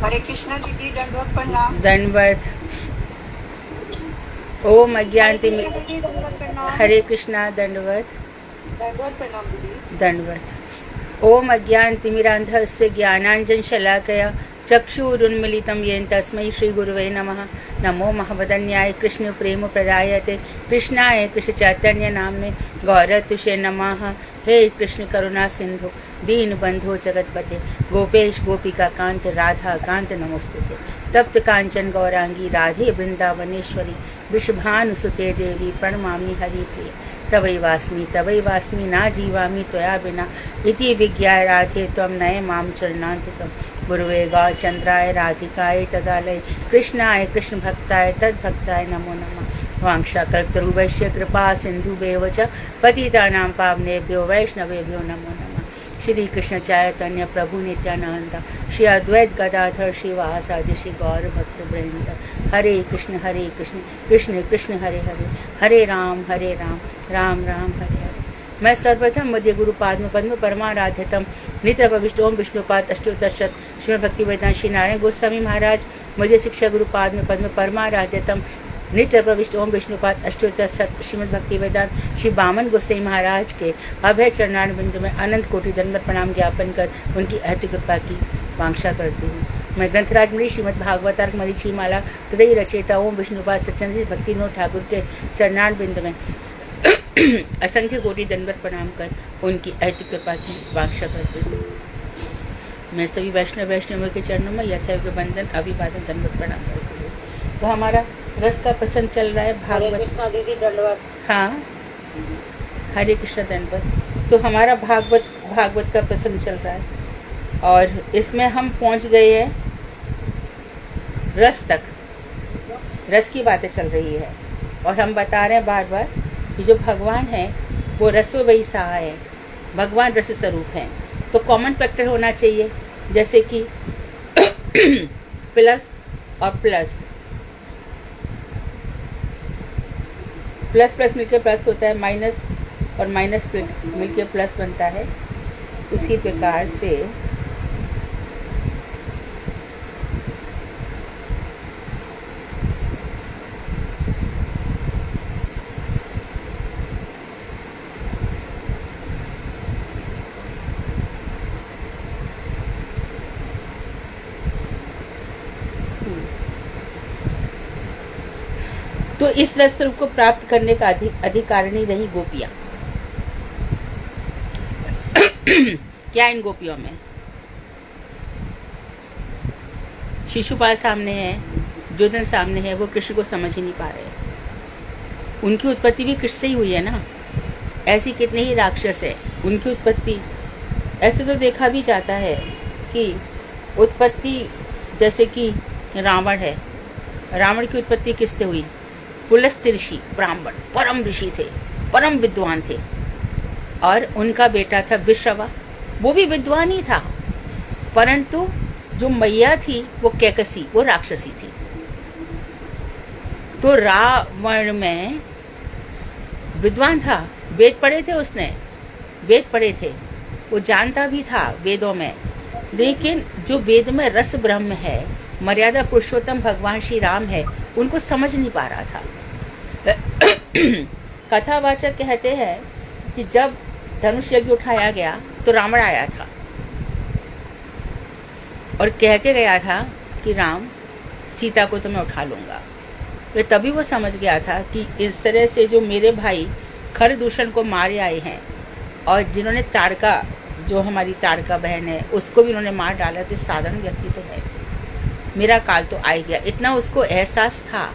हरे कृष्णा दीदी, दंडवत प्रणाम। दंडवत। ओम अज्ञानति दीदी दंडवत प्रणाम। हरे कृष्णा दंडवत दंडवत प्रणाम दीदी। दंडवत। ओम अज्ञानतिमिरान्धस्य ज्ञानाञ्जन शलाकया चक्षुरुन्मिलितं येन तस्मै श्रीगुरुवे नमः। नमो महावदन्याय कृष्ण प्रेम प्रदायते कृष्णाय कृष्ण चैतन्य नामने गौरतुषे नमः। हे कृष्ण करुणा सिंधु दीन बंधु जगतपते गोपेश गोपिका कांत राधा कांत नमोस्तुते। तप्त कांचन गौरांगी राधे वृंदावनेश्वरी वृषभानुसुते देवी प्रणमामि हरिप्रिय। तवैवास्मि ना जीवामि त्वया विना इति विज्ञाय राधे त्वं नये मां चरणान्तिकम्। गुरुवे गौरचन्द्राय राधिकाय तदालय कृष्णाय कृष्ण भक्ताय तद्भक्ताय नमो नमः। वांछाकल्पतरुभ्यश्च कृपा सिन्धुभ्येव च पतितानां पावनेभ्यो वैष्णवेभ्यो नमो नमः। श्री कृष्ण चैतन्य प्रभु नित्यानंद श्री अद्वैत गदाधर श्रीवासादि श्री गौर भक्त वृंद। हरे कृष्ण कृष्ण कृष्ण हरे हरे, हरे राम राम राम हरे हरे। मैं सर्वप्रथम मध्य गुरु पाद्म पद्म परमाराध्यतम नित्य प्रविष्ट ओम विष्णुपाद अष्टोत्तरशत श्रीमद् भक्ति वेदांत श्री नारायण गोस्वामी महाराज मध्य शिक्षा गुरु पाद्म पद्म परमाराध्यतम नित्य प्रविष्ट ओम विष्णुपाद अष्टोत्तरशत श्रीमद् भक्ति वेदांत श्री बामन गोसाई महाराज के अभय चरणारविंद बिंदु में अनंत कोटि दंडवत प्रणाम ज्ञापन कर उनकी अति कृपा की वांछा करती हूँ। मैं ग्रंथराज मणि श्रीमद् भागवतार्क मरीचि माला तदई रचयिता ओम विष्णुपाद सच्चंद्र भक्ति विनोद ठाकुर के चरणारविंद बिंदु में असंख्य कोटि दंडवत प्रणाम कर उनकी अति कृपा की वांछा करती हूँ। मैं सभी वैष्णवियों के चरणों में यथायोग्य बंधन अभिवादन दंडवत प्रणाम करती हूँ। तो हमारा रस का प्रसंग चल रहा है भागवत। कृष्णा दीदी दंडवत। हाँ, हरे कृष्ण दंडवत। तो हमारा भागवत का प्रसंग चल रहा है और इसमें हम पहुंच गए हैं रस तक। रस की बातें चल रही है और हम बता रहे हैं बार बार कि जो भगवान है वो रसो वही सहा है, भगवान रस स्वरूप हैं। तो कॉमन फैक्टर होना चाहिए, जैसे कि प्लस और प्लस मिलकर प्लस होता है, माइनस और माइनस मिलकर प्लस बनता है। उसी प्रकार से तो इस रस स्वरूप को प्राप्त करने का अधिकारिणी रही गोपियां। क्या इन गोपियों में शिशुपाल सामने है, दुर्योधन सामने है, वो कृष्ण को समझ ही नहीं पा रहे। उनकी उत्पत्ति भी कृष्ण से ही हुई है ना। ऐसी कितने ही राक्षस है, उनकी उत्पत्ति ऐसे तो देखा भी जाता है कि उत्पत्ति जैसे कि रावण है, रावण की उत्पत्ति किससे हुई? पुलस्त्य ऋषि ब्राह्मण परम ऋषि थे, परम विद्वान थे और उनका बेटा था विश्रवा, वो भी विद्वान ही था, परंतु जो मैया थी वो कैकसी, वो राक्षसी थी। तो रावण में विद्वान था, वेद पढ़े थे, उसने वेद पढ़े थे, वो जानता भी था वेदों में, लेकिन जो वेद में रस ब्रह्म है, मर्यादा पुरुषोत्तम भगवान श्री राम है, उनको समझ नहीं पा रहा था। कथावाचक कहते हैं कि जब धनुष यज्ञ उठाया गया तो रावण आया था और कह के गया था कि राम सीता को तो मैं उठा लूंगा। तो तभी वो समझ गया था कि इस तरह से जो मेरे भाई खरदूषण को मारे आए हैं और जिन्होंने ताड़का, जो हमारी ताड़का बहन है, उसको भी उन्होंने मार डाला, तो साधारण व्यक्ति तो है, मेरा काल तो आ गया। इतना उसको एहसास था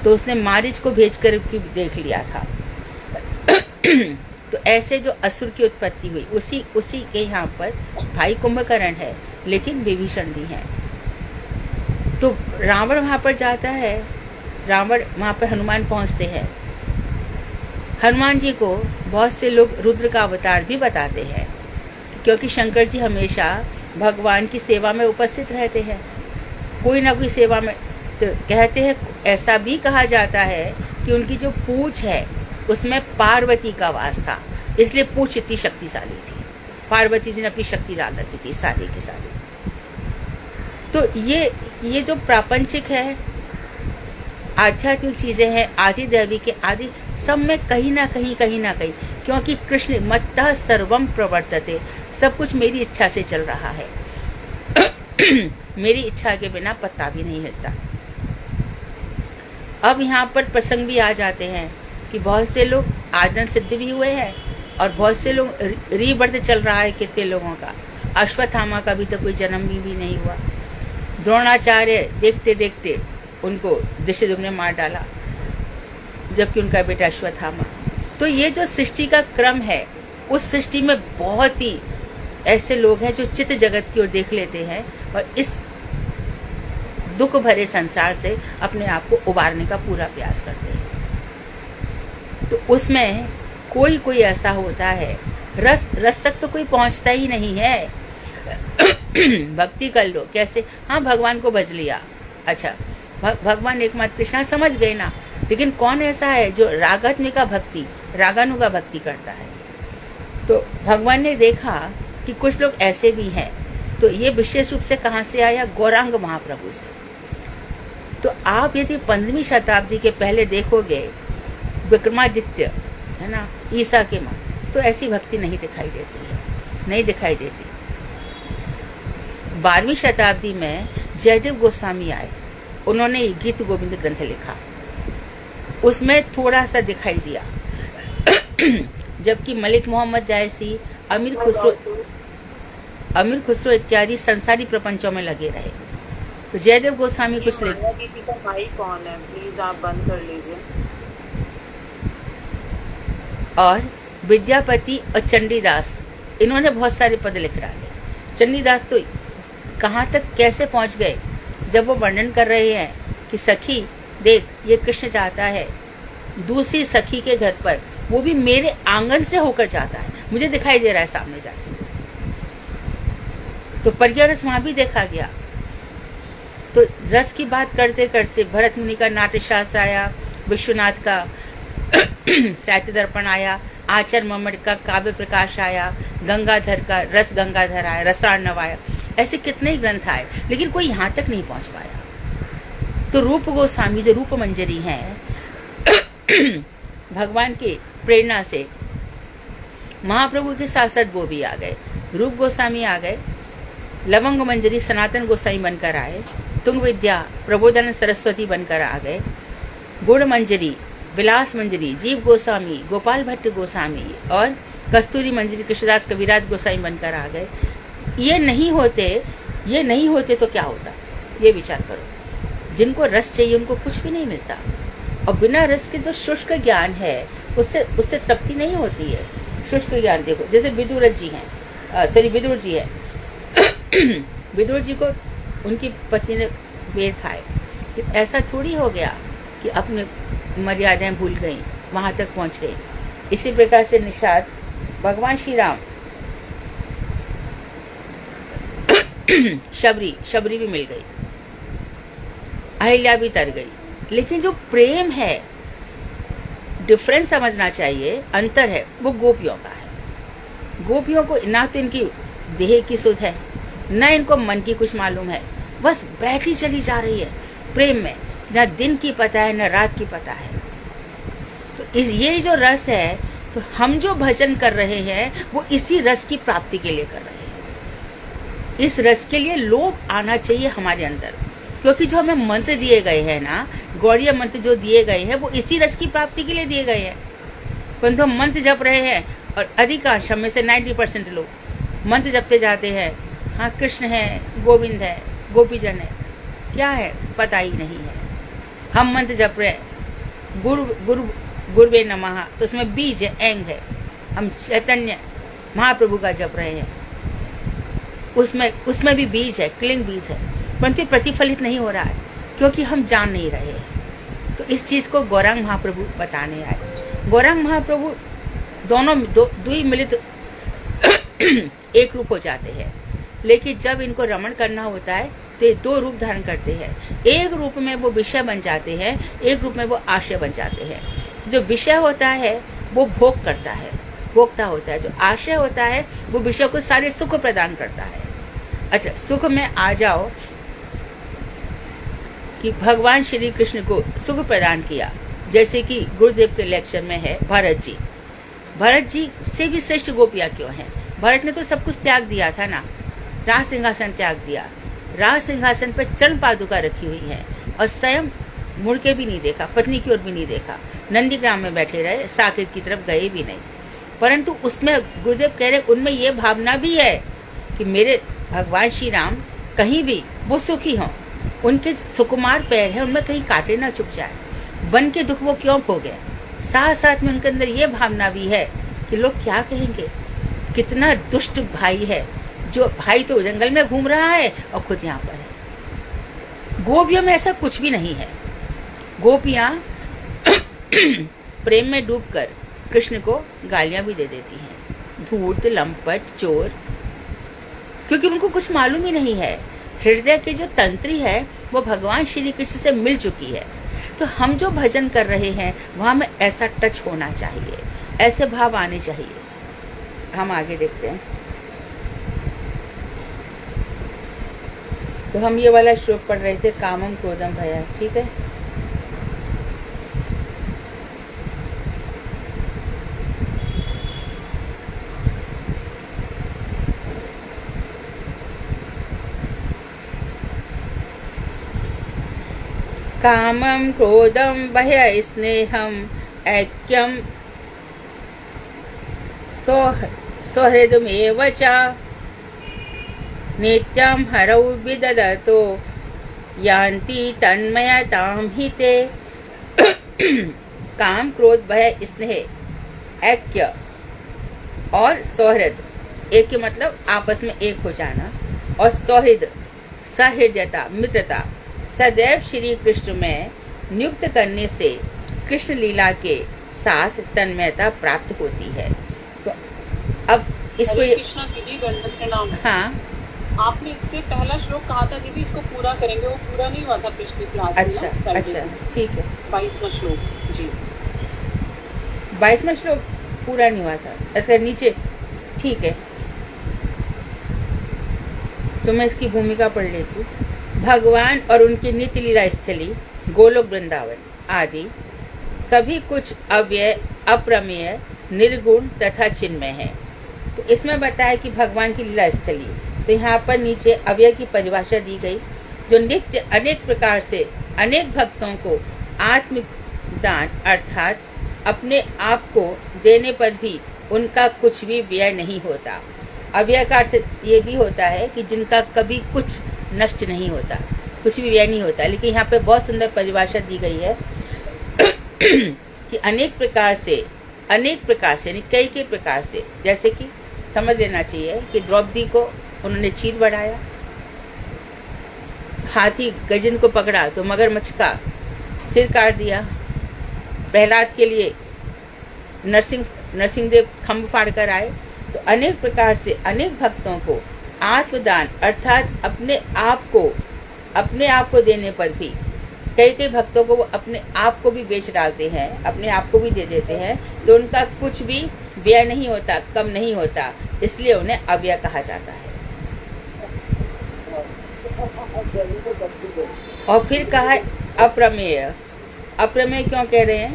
तो उसने मारीच को भेज कर देख लिया था। तो ऐसे जो असुर की उत्पत्ति हुई, उसी के यहाँ पर भाई कुंभकर्ण है, लेकिन विभीषण भी है। तो रावण वहाँ पर जाता है, रावण वहाँ पर हनुमान पहुँचते हैं। हनुमान जी को बहुत से लोग रुद्र का अवतार भी बताते हैं, क्योंकि शंकर जी हमेशा भगवान की सेवा में उपस्थित रहते हैं, कोई ना कोई सेवा में। तो कहते हैं, ऐसा भी कहा जाता है कि उनकी जो पूंछ है उसमें पार्वती का वास था, इसलिए पूंछ इतनी शक्तिशाली थी। पार्वती जी ने अपनी शक्ति डाल रखी थी सारी की सारी। तो ये जो प्रापंचिक है, आध्यात्मिक चीजें हैं, आदि दैविक के आदि, सब में कहीं ना कहीं क्योंकि कृष्ण मत्तः सर्वम प्रवर्तते, सब कुछ मेरी इच्छा से चल रहा है। मेरी इच्छा के बिना पत्ता भी नहीं हिलता। अब यहाँ पर प्रसंग भी आ जाते हैं कि बहुत से लोग आदन सिद्ध भी हुए हैं और बहुत से लोग रीबर्थ चल रहा है कितने लोगों का। अश्वत्थामा का भी तो कोई जन्म भी नहीं हुआ। द्रोणाचार्य देखते देखते उनको दृष्टिद्युम्न ने मार डाला, जबकि उनका बेटा अश्वत्थामा। तो ये जो सृष्टि का क्रम है, उस सृष्टि में बहुत ही ऐसे लोग हैं जो चित्त जगत की ओर देख लेते हैं और इस दुख भरे संसार से अपने आप को उबारने का पूरा प्रयास करते हैं। तो उसमें कोई ऐसा होता है, रस तक तो कोई पहुंचता ही नहीं है। भक्ति कर लो कैसे, हाँ भगवान को भज लिया, अच्छा भगवान एकमात्र कृष्णा समझ गए ना, लेकिन कौन ऐसा है जो रागात्मिका भक्ति, रागानुगा भक्ति करता है। तो भगवान ने देखा कि कुछ लोग ऐसे भी हैं। तो ये विशेष रूप से कहाँ से आया? गौरांग महाप्रभु से। तो आप यदि 15वीं शताब्दी के पहले देखोगे, विक्रमादित्य है ना, ईसा के माँ, तो ऐसी भक्ति नहीं दिखाई देती है, नहीं दिखाई देती। 12वीं शताब्दी में जयदेव गोस्वामी आए, उन्होंने गीत गोविंद ग्रंथ लिखा, उसमें थोड़ा सा दिखाई दिया। जबकि मलिक मोहम्मद जायसी, अमीर खुसरो इत्यादि संसारी प्रपंचों में लगे रहे। तो जयदेव गोस्वामी कुछ लिख, दीदी का भाई कौन है, प्लीज आप बंद कर लीजिए। और विद्यापति और चंडीदास, इन्होंने बहुत सारे पद लिख डाले। चंडीदास तो कहाँ तक कैसे पहुंच गए, जब वो वर्णन कर रहे हैं कि सखी देख, ये कृष्ण जाता है दूसरी सखी के घर पर, वो भी मेरे आंगन से होकर जाता है, मुझे दिखाई दे रहा है सामने जाते। तो परिरस वहां भी देखा गया। तो रस की बात करते करते भरत मुनि का नाट्य शास्त्र आया, विश्वनाथ का साहित्य दर्पण आया, आचार्य मम्मट का काव्य प्रकाश आया, गंगाधर का रस गंगाधर आया, रसार्णव आया, ऐसे कितने ही ग्रंथ आए, लेकिन कोई यहाँ तक नहीं पहुंच पाया। तो रूप गोस्वामी जो रूप मंजरी हैं, भगवान की प्रेरणा से महाप्रभु के साथ साथ वो भी आ गए। रूप गोस्वामी आ गए, लवंग मंजरी सनातन गोस्वामी बनकर आए, तुंग विद्या प्रबोधन सरस्वती बनकर आ गए, गुण मंजरी विलास मंजरी जीव गोस्वामी, गोपाल भट्ट गोस्वामी और कस्तूरी मंजरी कृष्णदास कविराज गोस्वामी बनकर आ गए। ये नहीं होते तो क्या होता, ये विचार करो। जिनको रस चाहिए उनको कुछ भी नहीं मिलता, और बिना रस के जो शुष्क ज्ञान है उससे तृप्ति नहीं होती है। शुष्क ज्ञान देखो, जैसे विदुर जी हैं, विदुर जी को उनकी पत्नी ने वेद खाए, कि ऐसा थोड़ी हो गया कि अपने मर्यादाएं भूल गई, वहां तक पहुंच गई। इसी प्रकार से निषाद भगवान श्री राम, शबरी भी मिल गई, अहिल्या भी तर गई, लेकिन जो प्रेम है, डिफरेंस समझना चाहिए, अंतर है, वो गोपियों का है। गोपियों को ना तो इनकी देह की सुध है, न इनको मन की कुछ मालूम है, बस बैठी चली जा रही है प्रेम में, न दिन की पता है न रात की पता है। तो ये जो रस है, तो हम जो भजन कर रहे हैं वो इसी रस की प्राप्ति के लिए कर रहे हैं। इस रस के लिए लोभ आना चाहिए हमारे अंदर, क्योंकि जो हमें मंत्र दिए गए हैं ना, गौड़ीय मंत्र जो दिए गए हैं, वो इसी रस की प्राप्ति के लिए दिए गए हैं। परंतु हम मंत्र जप रहे हैं, और अधिकांश में से 90% लोग मंत्र जपते जाते हैं, हाँ कृष्ण है, गोविंद है, गोपीजन है, क्या है पता ही नहीं है। हम मंत्र जप रहे हैं गुरुवे नमः, तो उसमें बीज है, एंग है। हम चैतन्य महाप्रभु का जप रहे हैं, उसमें भी बीज है, क्लिंग बीज है, परंतु प्रतिफलित नहीं हो रहा है, क्योंकि हम जान नहीं रहे हैं। तो इस चीज को गौरांग महाप्रभु बताने आए। गौरांग महाप्रभु दोनों दो ही मिलित एक रूप हो जाते हैं, लेकिन जब इनको रमण करना होता है तो ये दो रूप धारण करते हैं। एक रूप में वो विषय बन जाते हैं, एक रूप में वो आशय बन जाते हैं। तो जो विषय होता है वो भोग करता है, भोक्ता होता है। जो आशय होता है वो विषय को सारे सुख प्रदान करता है। अच्छा, सुख में आ जाओ कि भगवान श्री कृष्ण को सुख प्रदान किया, जैसे कि गुरुदेव के लेक्चर में है भरत जी। भरत जी से भी श्रेष्ठ गोपियां क्यों हैं? भरत ने तो सब कुछ त्याग दिया था ना, राज सिंहासन त्याग दिया, राज सिंहासन पर चरण पादुका रखी हुई है और स्वयं मुड़ के भी नहीं देखा, पत्नी की ओर भी नहीं देखा, नंदीग्राम में बैठे रहे, साकेत की तरफ गए भी नहीं। परंतु उसमें गुरुदेव कह रहे उनमें ये भावना भी है कि मेरे भगवान श्री राम कहीं भी वो सुखी हों, उनके सुकुमार पैर हैं, उनमें कहीं कांटे ना चुभ जाए, बन के दुख वो क्यों भोगे। साथ साथ में उनके अंदर ये भावना भी है कि लोग क्या कहेंगे, कितना दुष्ट भाई है, जो भाई तो जंगल में घूम रहा है और खुद यहाँ पर है। गोपियों में ऐसा कुछ भी नहीं है। गोपियां प्रेम में डूबकर कृष्ण को गालियां भी दे देती हैं, धूर्त, लंपट, चोर, क्योंकि उनको कुछ मालूम ही नहीं है। हृदय की जो तंत्री है वो भगवान श्री कृष्ण से मिल चुकी है। तो हम जो भजन कर रहे हैं वहां में ऐसा टच होना चाहिए, ऐसे भाव आने चाहिए। हम आगे देखते हैं। तो हम ये वाला श्लोक पढ़ रहे थे, कामम क्रोधम भयम, ठीक है। कामं क्रोधं भय स्नेहं ऐक्यं सौहृदमेव च नित्यं हरौ विदधतो यान्ति तन्मयतां हि ते। काम, क्रोध, भय, स्नेह, ऐक्य और सौहृद, ऐक्य मतलब आपस में एक हो जाना, और सौहृद सहृदयता, मित्रता, सदैव श्री कृष्ण में नियुक्त करने से कृष्ण लीला के साथ तन्मयता प्राप्त होती है। तो अब इसको कृष्णा दीदी, दंडवत प्रणाम। हाँ, आपने इससे पहला श्लोक कहा था दीदी, इसको पूरा करेंगे, वो पूरा नहीं हुआ था पिछली क्लास में। अच्छा अच्छा, ठीक है। 22वां श्लोक जी, 22वां श्लोक पूरा नहीं हुआ था, ऐसा नीचे, ठीक है। तो मैं इसकी भूमिका पढ़ लेती हूँ। भगवान और उनकी नित्य लीला स्थली, गोलोक, वृंदावन आदि सभी कुछ अव्यय, अप्रमेय, निर्गुण तथा चिन्मय है। तो इसमें बताया कि भगवान की लीला स्थली, तो यहाँ पर नीचे अव्यय की परिभाषा दी गई, जो नित्य अनेक प्रकार से अनेक भक्तों को आत्मदान अर्थात अपने आप को देने पर भी उनका कुछ भी व्यय नहीं होता। अव्यय का अर्थ ये भी होता है कि जिनका कभी कुछ नष्ट नहीं होता, कुछ भी व्यय नहीं होता। लेकिन यहाँ पे बहुत सुंदर परिभाषा दी गई है कि अनेक प्रकार से कई प्रकार से, जैसे कि समझ लेना चाहिए कि द्रौपदी को उन्होंने चीर बढ़ाया, हाथी गजन को पकड़ा तो मगरमच्छ का सिर काट दिया, प्रहलाद के लिए नरसिंहदेव खम्भ फाड़ कर आए। तो अनेक प्रकार से अनेक भक्तों को आत्मदान अर्थात अपने आप को देने पर भी कई भक्तों को वो अपने आप को भी बेच डालते हैं, अपने आप को भी दे देते हैं, तो उनका कुछ भी व्यय नहीं होता, कम नहीं होता, इसलिए उन्हें अव्यय कहा जाता है। और फिर कहा अप्रमेय। अप्रमेय क्यों कह रहे हैं,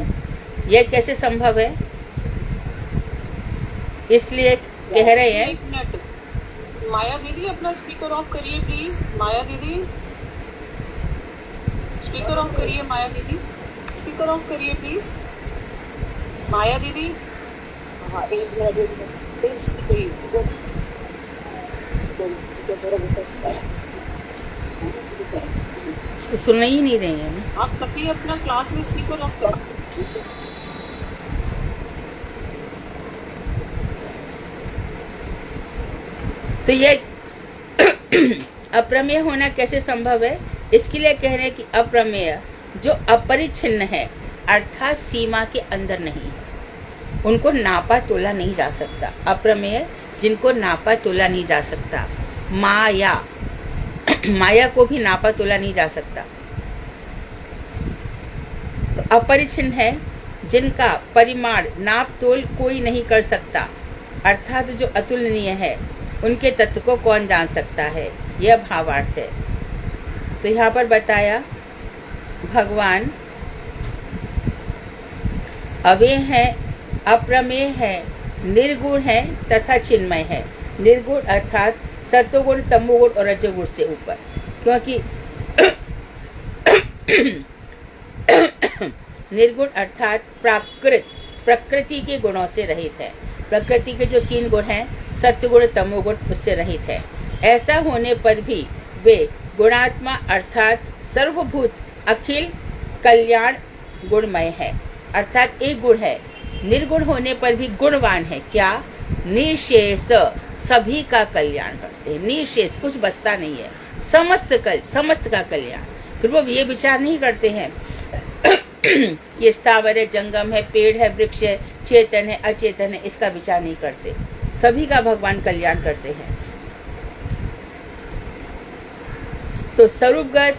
यह कैसे संभव है? इसलिए कह रहे हैं। एक मिनट, माया दीदी अपना स्पीकर ऑफ करिए प्लीज। माया दीदी स्पीकर ऑफ करिए, माया दीदी स्पीकर ऑफ करिए प्लीज। माया दीदी, हाँ एक मिनट, सुन ही नहीं रहे हैं। आप सभी अपना क्लास में स्पीकर ऑफ कर। तो ये अप्रमेय होना कैसे संभव है? इसके लिए कह रहे हैं कि अप्रमेय जो अपरिच्छिन्न है अर्थात सीमा के अंदर नहीं है, उनको नापा तोला नहीं जा सकता। अप्रमेय जिनको नापा तोला नहीं जा सकता। माया को भी नापा तोला नहीं जा सकता। तो अपरिच्छिन्न है जिनका परिमाण नाप तोल कोई नहीं कर सकता, अर्थात जो अतुलनीय है उनके तत्व को कौन जान सकता है, यह भावार्थ है। तो यहाँ पर बताया भगवान अव्यय है, अप्रमेय है, निर्गुण है तथा चिन्मय है। निर्गुण अर्थात सत्वगुण, तमोगुण और रजोगुण से ऊपर, क्योंकि निर्गुण अर्थात प्रकृति के गुणों से रहित है। प्रकृति के जो 3 गुण हैं, सत्वगुण, तमोगुण, उससे रहित है। ऐसा होने पर भी वे गुणात्मा अर्थात सर्वभूत अखिल कल्याण गुणमय है। अर्थात एक गुण है, निर्गुण होने पर भी गुणवान है। क्या? निशेष, सभी का कल्याण करते हैं। निशेष, कुछ बचता नहीं है, समस्त का कल्याण। फिर वो ये विचार नहीं करते हैं ये स्थावर है, जंगम है, पेड़ है, वृक्ष है, चेतन है, अचेतन है, इसका विचार नहीं करते। सभी का भगवान कल्याण करते हैं। तो स्वरूपगत,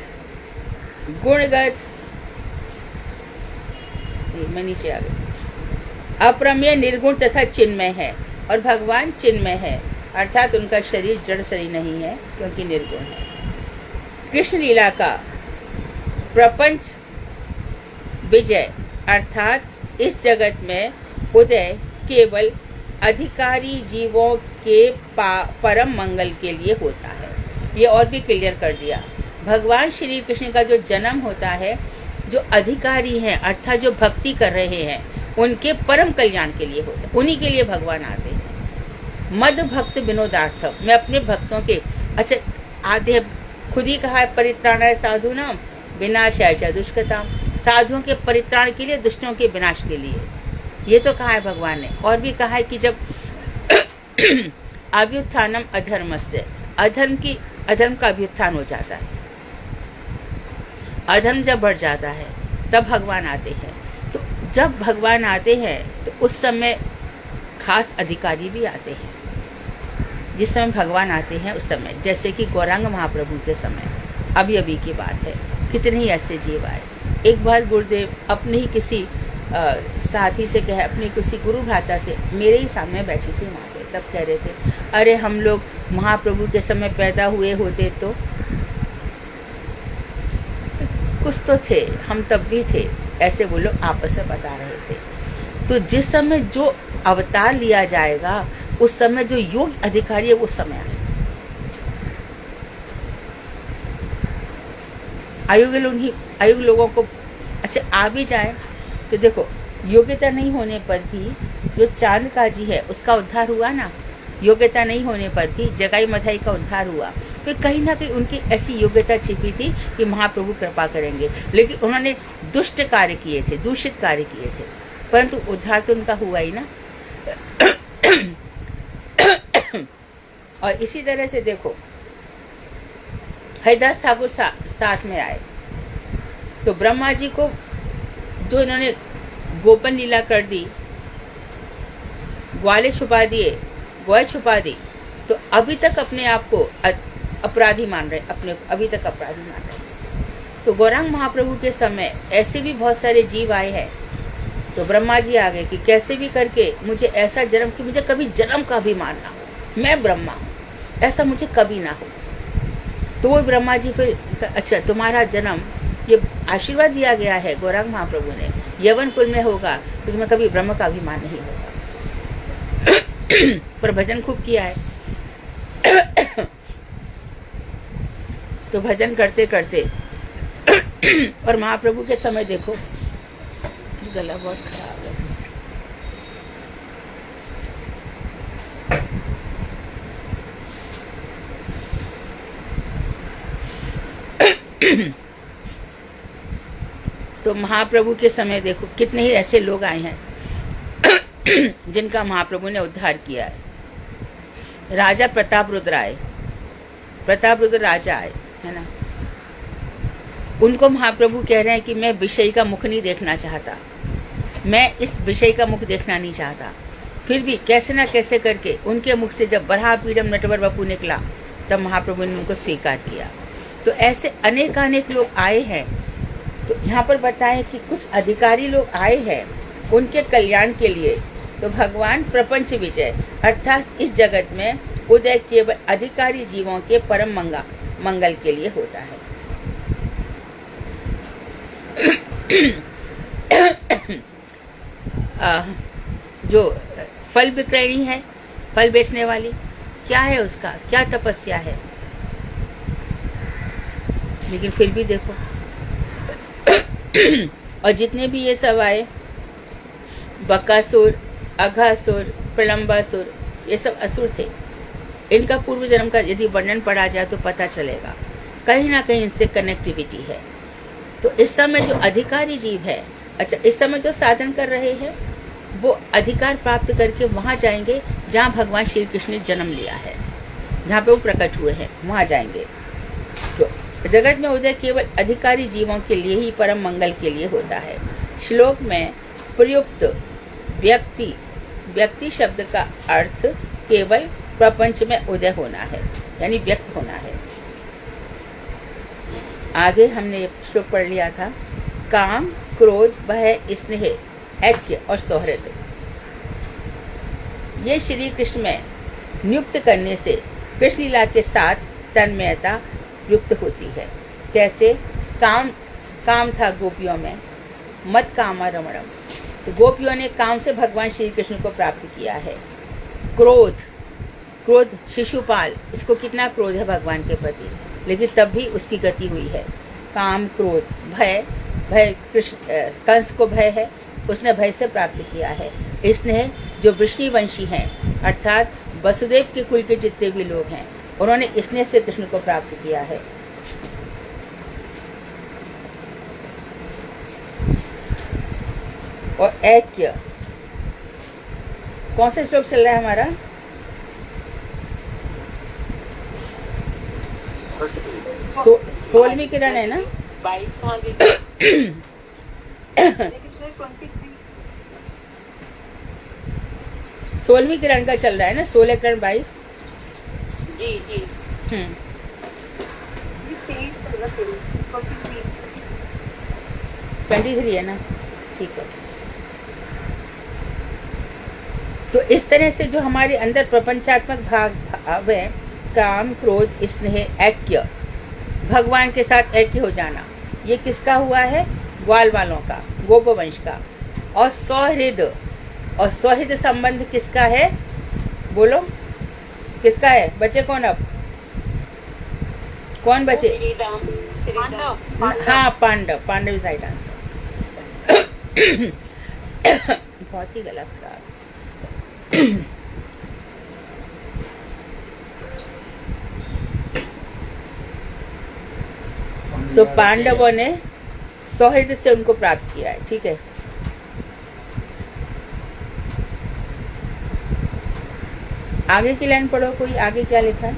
गुणगत, मैं नीचे आ गई, अप्रमेय, निर्गुण तथा चिन्मय है। और भगवान चिन्मय है, अर्थात उनका शरीर जड़ शरीर नहीं है, क्योंकि निर्गुण है। कृष्ण लीला का प्रपंच विजय अर्थात इस जगत में उदय केवल अधिकारी जीवों के परम मंगल के लिए होता है। ये और भी क्लियर कर दिया। भगवान श्री कृष्ण का जो जन्म होता है, जो अधिकारी हैं अर्थात जो भक्ति कर रहे हैं, उनके परम कल्याण के लिए होता है। उन्हीं के लिए भगवान आते हैं। मद भक्त विनोदार्थम, मैं अपने भक्तों के, अच्छा आधे खुद ही कहा है, परित्राणाय साधूनाम विनाशाय च दुष्कृताम, साधुओं के परित्राण के लिए, दुष्टों के विनाश के लिए। ये तो कहा है भगवान ने। और भी कहा है कि जब अभ्युत्थानम अधर्मस्य, अधर्म का अभ्युत्थान हो जाता है, अधर्म जब बढ़ जाता है तब भगवान आते हैं। तो जब भगवान आते हैं तो उस समय खास अधिकारी भी आते हैं। जिस समय भगवान आते हैं उस समय, जैसे कि गौरांग महाप्रभु के समय, अभी की बात है, कितने ही ऐसे जीव आए। एक बार गुरुदेव अपने ही किसी साथी से कहे, अपने किसी गुरु भ्राता से, मेरे ही सामने बैठी थी वहाँ पे, तब कह रहे थे, अरे हम लोग महाप्रभु के समय पैदा हुए होते तो कुछ तो थे, हम तब भी थे, ऐसे वो लोग आपस में बता रहे थे। तो जिस समय जो अवतार लिया जाएगा, उस समय जो योग्य अधिकारी है वो समय आए। आयु लोगों को अच्छा आ भी जाए तो देखो, योग्यता नहीं होने पर भी जो चांद काजी है उसका उद्धार हुआ ना। योग्यता नहीं होने पर भी जगाई मधाई का उद्धार हुआ, तो कहीं ना कहीं उनकी ऐसी योग्यता छिपी थी कि महाप्रभु कृपा करेंगे। लेकिन उन्होंने दुष्ट कार्य किए थे, दूषित कार्य किए थे, परंतु उद्धार तो उनका हुआ ही ना। और इसी तरह से देखो, हरिदास ठाकुर साथ में आए तो ब्रह्मा जी को जो इन्होंने गोपन लीला कर दी, ग्वाले छुपा दिए, गोय छुपा दी, तो अभी तक अपने आप को अपराधी मान रहे, अपने अभी तक अपराधी मान रहे। तो गौरांग महाप्रभु के समय ऐसे भी बहुत सारे जीव आए हैं। तो ब्रह्मा जी आ गए कि कैसे भी करके मुझे ऐसा जन्म, कि मुझे कभी जन्म का भी मान ना हो, मैं ब्रह्मा हूँ, ऐसा मुझे कभी ना हो। तो वो ब्रह्मा जी फिर, अच्छा तुम्हारा जन्म, ये आशीर्वाद दिया गया है गौरांग महाप्रभु ने, यवन कुल में होगा तो तुम्हें कभी ब्रह्म का अभिमान नहीं होगा। पर भजन खूब किया है। तो भजन करते करते और महाप्रभु के समय देखो, गला बहुत खराब है। तो महाप्रभु के समय देखो कितने ही ऐसे लोग आए हैं जिनका महाप्रभु ने उद्धार किया है। राजा प्रताप रुद्र आए, प्रताप रुद्र राजा आए, है ना। उनको महाप्रभु कह रहे हैं कि मैं विषय का मुख नहीं देखना चाहता, मैं इस विषय का मुख देखना नहीं चाहता। फिर भी कैसे ना कैसे करके उनके मुख से जब बरहा पीड़म नटवर बपू निकला, तब महाप्रभु ने उनको स्वीकार किया। तो ऐसे अनेक लोग आए हैं। तो यहाँ पर बताएं कि कुछ अधिकारी लोग आए हैं उनके कल्याण के लिए। तो भगवान प्रपंच विजय अर्थात इस जगत में उदय केवल अधिकारी जीवों के परम मंगल के लिए होता है। जो फल विक्रयणी है, फल बेचने वाली, क्या है उसका, क्या तपस्या है। लेकिन फिर भी देखो और जितने भी ये सब आए, बकासुर, अघासुर, प्रलंबासुर, ये सब असुर थे। इनका पूर्व जन्म का यदि वर्णन पढ़ा जाए तो पता चलेगा कहीं ना कहीं इनसे कनेक्टिविटी है। तो इस समय जो अधिकारी जीव है, अच्छा इस समय जो साधन कर रहे हैं वो अधिकार प्राप्त करके वहां जाएंगे जहां भगवान श्री कृष्ण ने जन्म लिया है, जहाँ पे वो प्रकट हुए हैं, वहां जाएंगे। तो जगत में उदय केवल अधिकारी जीवों के लिए ही, परम मंगल के लिए होता है। श्लोक में प्रयुक्त व्यक्ति शब्द का अर्थ केवल प्रपंच में उदय होना है, यानी व्यक्त होना है। आगे हमने ये श्लोक पढ़ लिया था, काम, क्रोध, भय, स्नेह, ऐक्य और सौहृद, ये श्री कृष्ण में नियुक्त करने से कृष्ण लीला के साथ तन्मयता युक्त होती है। कैसे? काम था गोपियों में, मत कामा रमणम, तो गोपियों ने काम से भगवान श्री कृष्ण को प्राप्त किया है। क्रोध शिशुपाल, इसको कितना क्रोध है भगवान के प्रति, लेकिन तब भी उसकी गति हुई है। काम, क्रोध, भय कृष्ण, कंस को भय है, उसने भय से प्राप्त किया है। स्नेह, जो वृष्णिवंशी हैं, अर्थात वसुदेव के कुल के जितने भी लोग हैं, उन्होंने स्नेह से कृष्ण को प्राप्त किया है। और ऐक्य, कौन सा श्लोक चल रहा है हमारा? सोलहवीं किरण है ना? 16वीं किरण का चल रहा है ना, 16 किरण 22। जी 23 है ना, ठीक है। तो इस तरह से जो हमारे अंदर प्रपंचात्मक भाव है, काम, क्रोध, स्नेह, ऐक्य, भगवान के साथ ऐक्य हो जाना, ये किसका हुआ है? ग्वाल वालों का, गोपवंश का। और सौहृद संबंध किसका है? बोलो किसका है? बचे कौन? अब कौन बचे? हाँ, पांडव इज राइट आंसर। बहुत ही गलत था। तो पांडवों ने सौहृद से उनको प्राप्त किया है, ठीक है। आगे की लाइन पढ़ो कोई, आगे क्या लिखा है?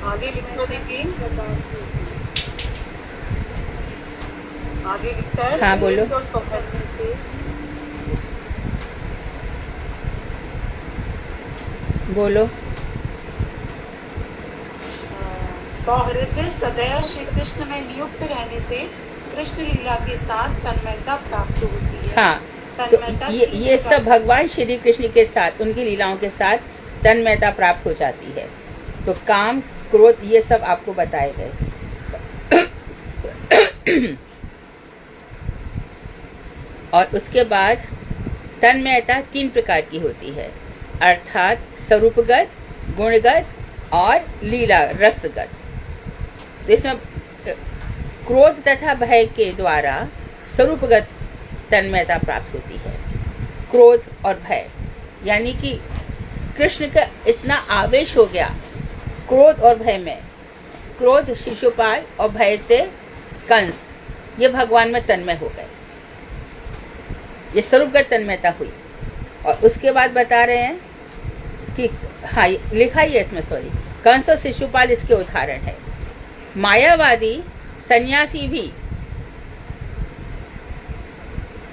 आगे लिखो देखिए, आगे लिखता है। हाँ बोलो। और सौहृद से, बोलो। सौहृद सदैव श्री कृष्ण में नियुक्त रहने से कृष्ण लीला के साथ तन्मयता प्राप्त होती है। हाँ, तो ये सब भगवान श्री कृष्ण के साथ, उनकी लीलाओं के साथ तन्मयता प्राप्त हो जाती है। तो काम, क्रोध, ये सब आपको बताए गए। और उसके बाद तन्मयता 3 प्रकार की होती है, अर्थात स्वरूपगत, गुणगत और लीला रसगत। तो इसमें क्रोध तथा भय के द्वारा स्वरूपगत तन्मयता प्राप्त होती है। क्रोध और भय, यानी कि कृष्ण का इतना आवेश हो गया क्रोध और भय में, क्रोध शिशुपाल और भय से कंस, ये भगवान में तन्मय हो गए, ये स्वरूपगत तन्मयता हुई। और उसके बाद बता रहे हैं कि हाँ, लिखा ही है इसमें, सॉरी, कंस और शिशुपाल इसके उदाहरण है। मायावादी सन्यासी भी,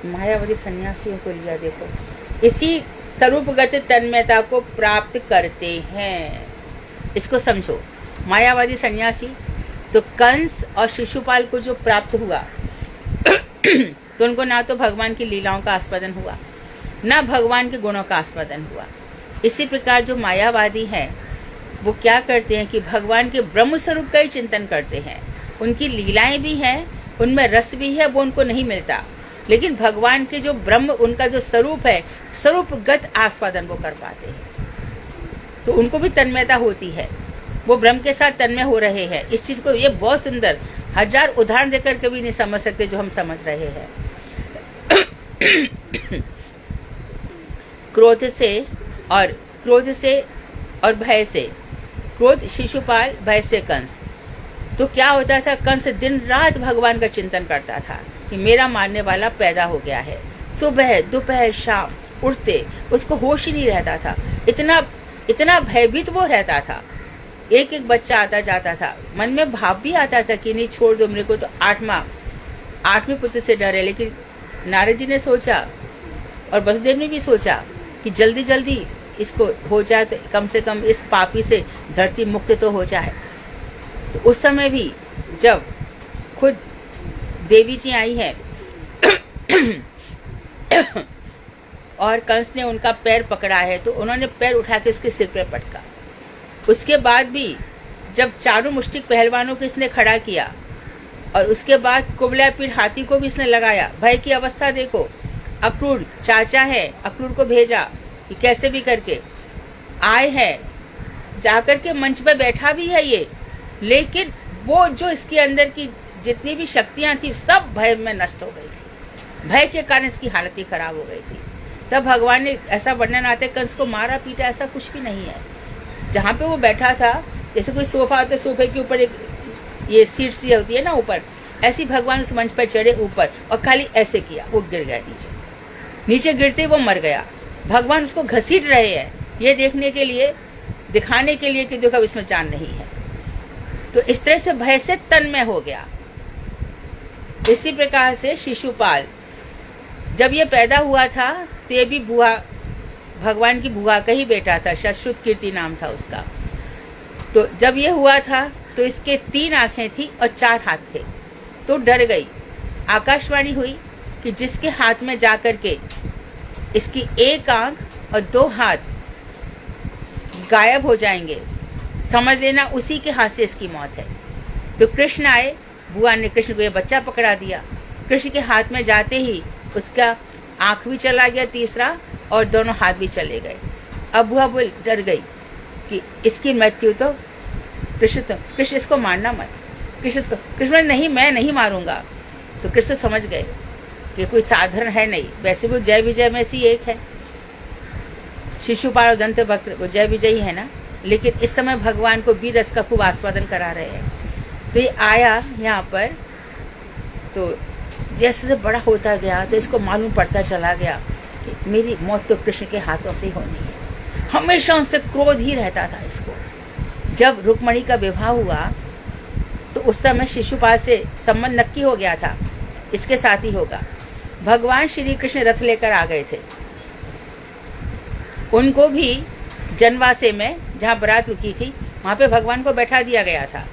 मायावादी सन्यासियों को लिया, देखो इसी स्वरूपगत तन्मयता को प्राप्त करते हैं। इसको समझो, मायावादी सन्यासी, तो कंस और शिशुपाल को जो प्राप्त हुआ तो उनको ना तो भगवान की लीलाओं का आस्वादन हुआ, ना भगवान के गुणों का आस्वादन हुआ। इसी प्रकार जो मायावादी हैं वो क्या करते हैं कि भगवान के ब्रह्म स्वरूप का ही चिंतन करते हैं। उनकी लीलाएं भी हैं, उनमें रस भी है, वो उनको नहीं मिलता, लेकिन भगवान के जो ब्रह्म, उनका जो स्वरूप है, स्वरूपगत आस्वादन वो कर पाते हैं, तो उनको भी तन्मयता होती है, वो ब्रह्म के साथ तन्मय हो रहे हैं। इस चीज को ये बहुत सुंदर 1000 उदाहरण देकर कभी नहीं समझ सकते जो हम समझ रहे हैं। क्रोध से और भय से, क्रोध शिशुपाल, भय से कंस। तो क्या होता था, कंस दिन रात भगवान का चिंतन करता था कि मेरा मारने वाला पैदा हो गया है। सुबह दोपहर शाम उठते उसको होश ही नहीं रहता था, इतना भयभीत वो रहता था। एक एक बच्चा आता जाता था, मन में भाव भी आता था कि नहीं छोड़ दो मेरे को, तो 8वें पुत्र से डर है। लेकिन नारद जी ने सोचा और वसुदेव ने भी सोचा कि जल्दी जल्दी इसको हो जाए तो कम से कम इस पापी से धरती मुक्त तो हो जाए। तो उस समय भी जब खुद देवी जी आई है और कंस ने उनका पैर पकड़ा है, तो उन्होंने पैर उठा के उसके सिर पे पटका। उसके बाद भी जब चारों मुष्टिक पहलवानों को इसने खड़ा किया और उसके बाद कुबला पीठ हाथी को भी इसने लगाया। भय की अवस्था देखो, अक्रूर चाचा है, अक्रूर को भेजा कि कैसे भी करके आए हैं, जाकर के मंच पर बैठा भी है ये, लेकिन वो जो इसके अंदर की जितनी भी शक्तियां थी सब भय में नष्ट हो गई थी। भय के कारण इसकी हालत ही खराब हो गई थी। तब भगवान ने ऐसा वर्णन आते, कंस को मारा पीटा ऐसा कुछ भी नहीं है। जहाँ पे वो बैठा था, जैसे कोई सोफा होता है, सोफे के ऊपर एक ये सीट सी होती है ना ऊपर, ऐसी भगवान उस मंच पर चढ़े ऊपर और खाली ऐसे किया, वो गिर गया नीचे गिरते वो मर गया। भगवान उसको घसीट रहे हैं ये देखने के लिए, दिखाने के लिए कि देखो अब इसमें जान नहीं है। तो इस तरह से भय से तन्मय हो गया। इसी प्रकार से शिशुपाल जब ये पैदा हुआ था तो ये भी बुआ, भगवान की बुआ का ही बेटा था, शश्रुत कीर्ति नाम था उसका। तो जब ये हुआ था तो इसके 3 आंखें थी और 4 हाथ थे। तो डर गई, आकाशवाणी हुई कि जिसके हाथ में जाकर के इसकी 1 आंख और 2 हाथ गायब हो जाएंगे, समझ लेना उसी के हाथ से इसकी मौत है। तो कृष्ण आए, बुआ ने कृष्ण को ये बच्चा पकड़ा दिया। कृष्ण के हाथ में जाते ही उसका आंख भी चला गया तीसरा और दोनों हाथ भी चले गए। अब बुआ बोल डर गई कि इसकी मृत्यु तो कृष्ण इसको मारना मत, कृष्ण नहीं, मैं नहीं मारूंगा। तो कृष्ण समझ गए कि कोई साधारण है नहीं, वैसे वो जय विजय में से एक है, शिशुपाल और दंत वक्र वो जय विजय ही है ना, लेकिन इस समय भगवान को वीर रस का खूब आस्वादन करा रहे हैं। तो ये आया यहाँ पर, तो जैसे जैसे बड़ा होता गया तो इसको मालूम पड़ता चला गया कि मेरी मौत तो कृष्ण के हाथों से होनी है। हमेशा उनसे क्रोध ही रहता था इसको। जब रुक्मणी का विवाह हुआ तो उस समय शिशुपाल से संबंध नक्की हो गया था, इसके साथ ही होगा। भगवान श्री कृष्ण रथ लेकर आ गए थे, उनको भी जनवासे में जहाँ बारात रुकी थी वहाँ पे भगवान को बैठा दिया गया था।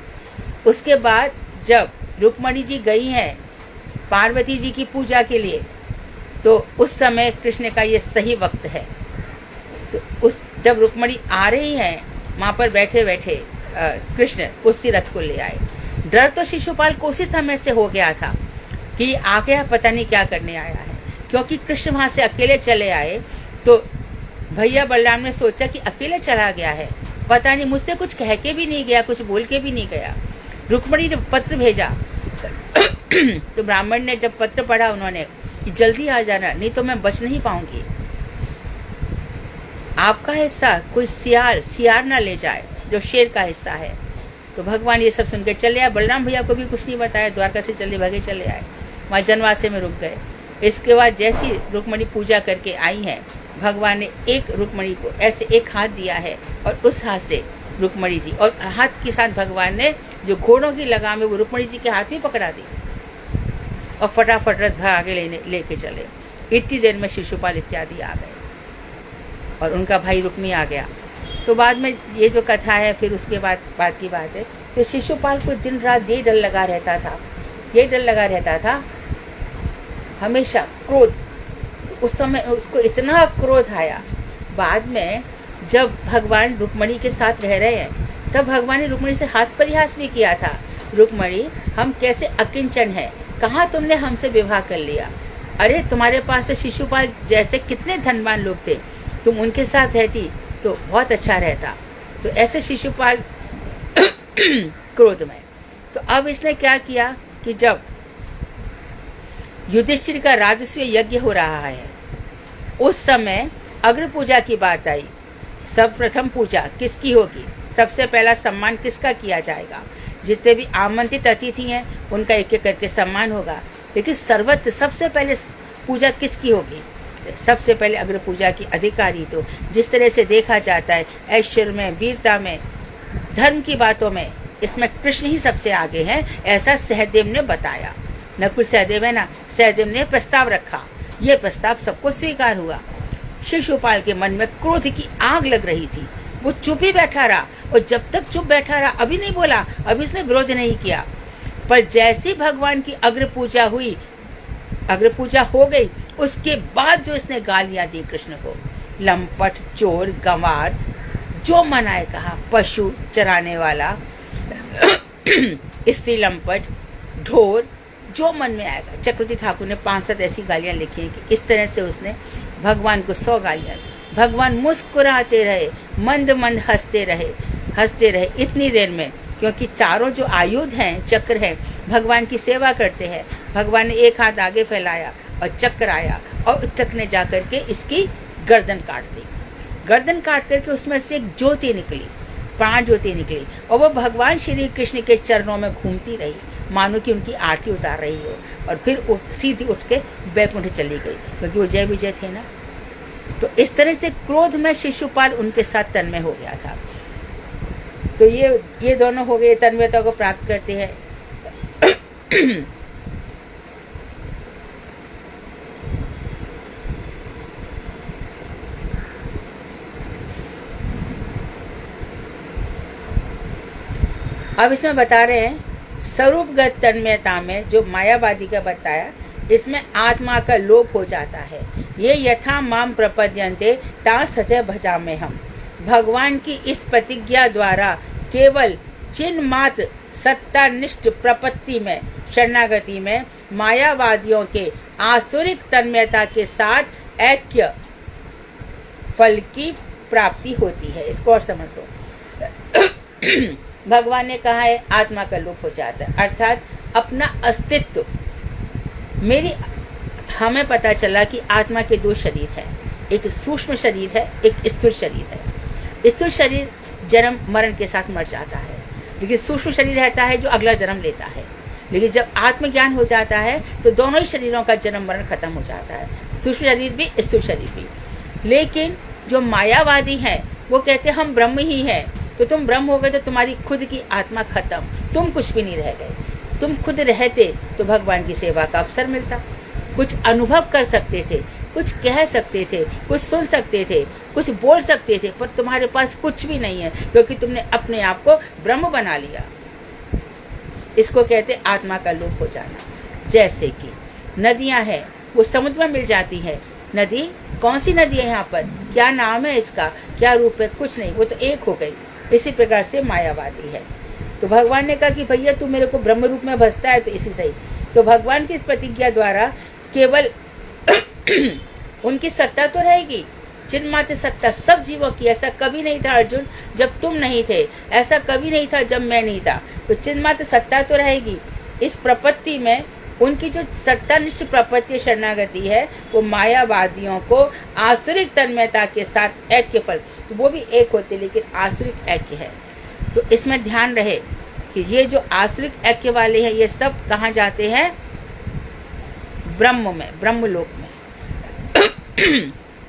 उसके बाद जब रुक्मणी जी गई हैं पार्वती जी की पूजा के लिए, तो उस समय कृष्ण का ये सही वक्त है। तो उस जब रुक्मणी आ रही हैं वहाँ पर बैठे बैठे कृष्ण उसी रथ को ले आए। डर तो शिशुपाल को उसी समय से हो गया था कि आ गया, पता नहीं क्या करने आया है, क्योंकि कृष्ण वहाँ से अकेले चले आए। तो भैया बलराम ने सोचा कि अकेले चला गया है, पता नहीं मुझसे कुछ कह के भी नहीं गया, कुछ बोल के भी नहीं गया। रुक्मणी ने पत्र भेजा तो ब्राह्मण ने जब पत्र पढ़ा उन्होंने कि जल्दी आ जाना, नहीं तो मैं बच नहीं पाऊंगी, आपका हिस्सा कोई सियार ना ले जाए जो शेर का हिस्सा है। तो भगवान ये सब सुन के चले आए। बलराम भैया को भी कुछ नहीं बताया, द्वारका से चले भागे चले आए, वहाँ जनवासे में रुक गए। इसके बाद जैसी रुक्मणी पूजा करके आई है, भगवान ने एक रुक्मणी को ऐसे एक हाथ दिया है और उस हाथ से रुक्मणी जी, और हाथ के साथ भगवान ने जो घोड़ों की लगाम है वो रुक्मणी जी के हाथ में पकड़ा दी और फटाफट रथ आगे लेके चले। इतनी देर में शिशुपाल इत्यादि आ गए और उनका भाई रुक्मी आ गया। तो बाद में ये जो कथा है फिर उसके बाद की बात है। तो शिशुपाल को दिन रात ये डर लगा रहता था हमेशा क्रोध। उस समय उसको इतना क्रोध आया, बाद में जब भगवान रुक्मणी के साथ रह रहे हैं तब भगवान ने रुक्मणी से हास परिहास भी किया था। रुक्मणी, हम कैसे अकिंचन है, कहाँ तुमने हमसे विवाह कर लिया? अरे तुम्हारे पास तो शिशुपाल जैसे कितने धनवान लोग थे, तुम उनके साथ रहती तो बहुत अच्छा रहता। तो ऐसे शिशुपाल क्रोध में। तो अब इसने क्या किया कि जब युधिष्ठिर का राजस्व यज्ञ हो रहा है उस समय अग्र पूजा की बात आई। सब प्रथम पूजा किसकी होगी, सबसे पहला सम्मान किसका किया जाएगा? जितने भी आमंत्रित अतिथि हैं उनका एक एक करके सम्मान होगा, लेकिन सर्वत्र सबसे पहले पूजा किसकी होगी? सबसे पहले अग्र पूजा की अधिकारी तो जिस तरह से देखा जाता है ऐश्वर्य में, वीरता में, धर्म की बातों में, इसमें कृष्ण ही सबसे आगे हैं, ऐसा सहदेव ने बताया। नकुल सहदेव है ना, सहदेव ने प्रस्ताव रखा, ये प्रस्ताव सबको स्वीकार हुआ। शिशुपाल के मन में क्रोध की आग लग रही थी, वो चुप ही बैठा रहा और जब तक चुप बैठा रहा अभी नहीं बोला, अभी उसने विरोध नहीं किया। पर जैसे भगवान की अग्र पूजा हुई, अग्र पूजा हो गई, उसके बाद जो इसने गालियां दी कृष्ण को, लंपट, चोर, गंवार, जो मनाए कहा, पशु चराने वाला, स्त्री लंपट, ढोर, जो मन में आएगा। चक्रवर्ती ठाकुर ने 5-7 ऐसी गालियां लिखी हैं कि इस तरह से उसने भगवान को 100 गालियां। भगवान मुस्कुराते रहे, मंद मंद हंसते रहे इतनी देर में, क्योंकि चारों जो आयुध हैं, चक्र हैं, भगवान की सेवा करते हैं। भगवान ने एक हाथ आगे फैलाया और चक्र आया और चक्र ने जाकर के इसकी गर्दन काट दी। गर्दन काट करके उसमें से एक ज्योति निकली, प्राण ज्योति निकली, और वो भगवान श्री कृष्ण के चरणों में घूमती रही, मानो कि उनकी आरती उतार रही हो, और फिर सीधी उठ के बैकुंठ चली गई, क्योंकि वो जय विजय थे ना। तो इस तरह से क्रोध में शिशुपाल उनके साथ तन्मय हो गया था। तो ये दोनों हो गए, तन्मयता को प्राप्त करते हैं। अब इसमें बता रहे हैं स्वरूपगत तन्मयता में जो मायावादी का बताया, इसमें आत्मा का लोप हो जाता है। ये यथा माम प्रपद्यन्ते ता सत्य भजामे हम। भगवान की इस प्रतिज्ञा द्वारा केवल चिन्ह मात्र सत्तानिष्ठ प्रपत्ति में, शरणागति में मायावादियों के आसुरिक तन्मयता के साथ ऐक्य फल की प्राप्ति होती है। इसको और समझ लो। भगवान ने कहा है आत्मा का लोप हो जाता है, अर्थात अपना अस्तित्व। हमें पता चला कि आत्मा के 2 शरीर है, एक सूक्ष्म शरीर है, एक स्थूल शरीर है। स्थूल शरीर जन्म मरण के साथ मर जाता है, लेकिन सूक्ष्म शरीर रहता है जो अगला जन्म लेता है। लेकिन जब आत्मज्ञान हो जाता है तो दोनों ही शरीरों का जन्म मरण खत्म हो जाता है, सूक्ष्म शरीर भी, स्थूल शरीर भी। लेकिन जो मायावादी हैं वो कहते हैं हम ब्रह्म ही हैं, तो तुम ब्रह्म हो गए तो तुम्हारी खुद की आत्मा खत्म, तुम कुछ भी नहीं रह गए। तुम खुद रहते तो भगवान की सेवा का अवसर मिलता, कुछ अनुभव कर सकते थे, कुछ कह सकते थे, कुछ सुन सकते थे, कुछ बोल सकते थे, पर तुम्हारे पास कुछ भी नहीं है, क्योंकि तुमने अपने आप को ब्रह्म बना लिया। इसको कहते आत्मा का लोप हो जाना। जैसे कि नदियां हैं, वो समुद्र में मिल जाती है। नदी कौन सी नदी है, यहाँ पर क्या नाम है इसका, क्या रूप है, कुछ नहीं, वो तो एक हो गई। इसी प्रकार से मायावादी है। तो भगवान ने कहा कि भैया तू मेरे को ब्रह्म रूप में भजता है तो इसी सही। तो भगवान की इस प्रतिज्ञा द्वारा केवल उनकी सत्ता तो रहेगी, चिन्ह मात्र सत्ता सब जीवों की। ऐसा कभी नहीं था अर्जुन जब तुम नहीं थे, ऐसा कभी नहीं था जब मैं नहीं था। तो चिन्ह मात्र सत्ता तो रहेगी। इस प्रपत्ति में उनकी जो सत्तानिष्ठ प्रपत्ति शरणागति है, वो मायावादियों को आसुरिक तन्मयता के साथ ऐक्य फल, तो वो भी एक होते लेकिन आसुरिक ऐक्य है। तो इसमें ध्यान रहे कि ये जो आसुरिक ऐक्य वाले हैं ये सब कहाँ जाते हैं, ब्रह्म में, ब्रह्मलोक में।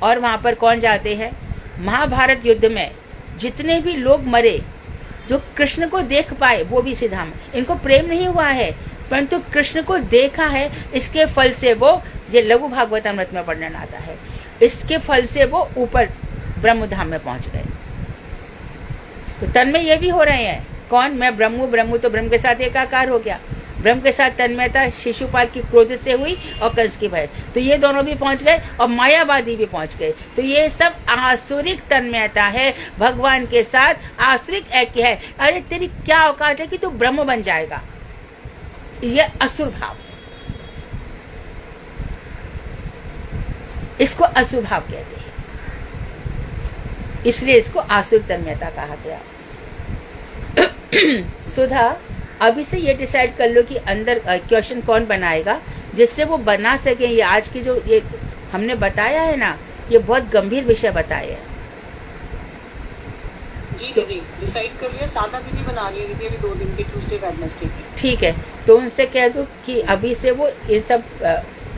और वहां पर कौन जाते हैं, महाभारत युद्ध में जितने भी लोग मरे जो कृष्ण को देख पाए वो भी सीधा में, इनको प्रेम नहीं हुआ है परंतु कृष्ण को देखा है, इसके फल से वो, ये लघु भागवतामृत में वर्णन आता है, इसके फल से वो ऊपर ब्रह्मधाम में पहुंच गए। तो तन्मय ये भी हो रहे हैं, कौन, मैं ब्रह्म, ब्रह्म तो ब्रह्म के साथ एकाकार हो गया। ब्रह्म के साथ तन्मयता शिशुपाल की क्रोध से हुई और कंस की भय, तो ये दोनों भी पहुंच गए और मायावादी भी पहुंच गए। तो ये सब आसुरिक तन्मयता है, भगवान के साथ आसुरिक ऐक्य है। अरे तेरी क्या औकात है कि तू ब्रह्म बन जाएगा, ये असुर भाव, इसको असुर भाव कहते हैं, इसलिए इसको आसुर तन्मयता कहा गया। सुधा, अभी से ये डिसाइड कर लो कि अंदर क्वेश्चन कौन बनाएगा, जिससे वो बना सके। ये आज की जो ये हमने बताया है ना, ये बहुत गंभीर विषय बताया है। जी दीदी डिसाइड कर लिया, सादा दीदी बना रही है दीदी अभी 2 दिन के, ट्यूसडे वेडनेसडे की। ठीक है, तो उनसे कह दो कि अभी से वो ये सब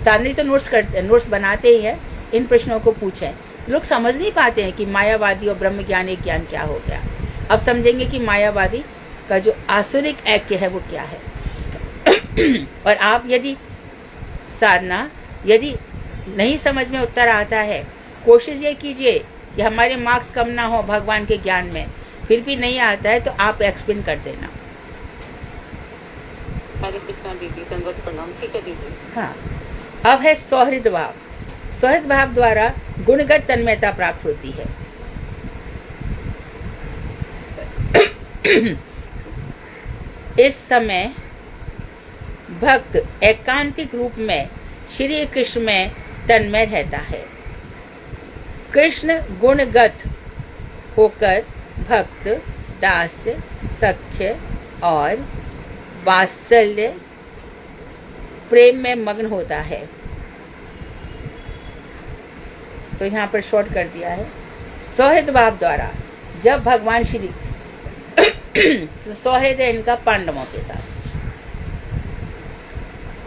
साधनी तो नोट्स बनाते ही है, इन प्रश्नों को पूछें। लोग समझ नहीं पाते हैं कि मायावादी और ब्रह्म ज्ञान एक ज्ञान क्या हो गया। अब समझेंगे कि मायावादी का जो आसुरिक ऐक्य है वो क्या है। और आप यदि साधना यदि नहीं समझ में उत्तर आता है, कोशिश ये कीजिए कि हमारे मार्क्स कम ना हो भगवान के ज्ञान में, फिर भी नहीं आता है तो आप एक्सप्लेन कर देना। हरे कृष्णा दीदी, दंडवत प्रणाम। ठीक है दीदी। हाँ, अब है सौहृद भाव। सौहृद भाव द्वारा गुणगत तन्मयता प्राप्त होती है। इस समय भक्त एकांतिक रूप में श्री कृष्ण में तन्मय रहता है। कृष्ण गुणगत होकर भक्त दास्य, सख्य और वात्सल्य प्रेम में मग्न होता है। तो यहाँ पर शॉर्ट कर दिया है। सौहृद भाव द्वारा जब भगवान श्री सौहृद है इनका पांडवों के साथ,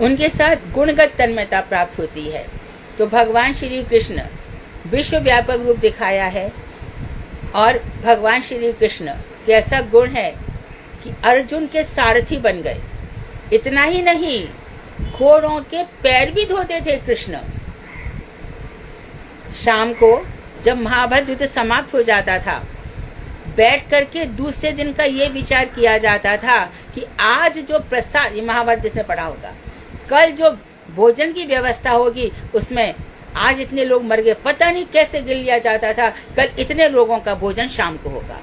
उनके साथ गुणगत तन्मयता प्राप्त होती है। तो भगवान श्री कृष्ण विश्व व्यापक रूप दिखाया है, और भगवान श्री कृष्ण कैसा गुण है कि अर्जुन के सारथी बन गए। इतना ही नहीं, घोड़ों के पैर भी धोते थे कृष्ण। शाम को जब महाभारत युद्ध समाप्त हो जाता था, बैठ करके दूसरे दिन का ये विचार किया जाता था कि आज जो प्रसाद, ये महाभारत जिसने पढ़ा होगा, कल जो भोजन की व्यवस्था होगी उसमें आज इतने लोग मर गए, पता नहीं कैसे गिन लिया जाता था, कल इतने लोगों का भोजन शाम को होगा।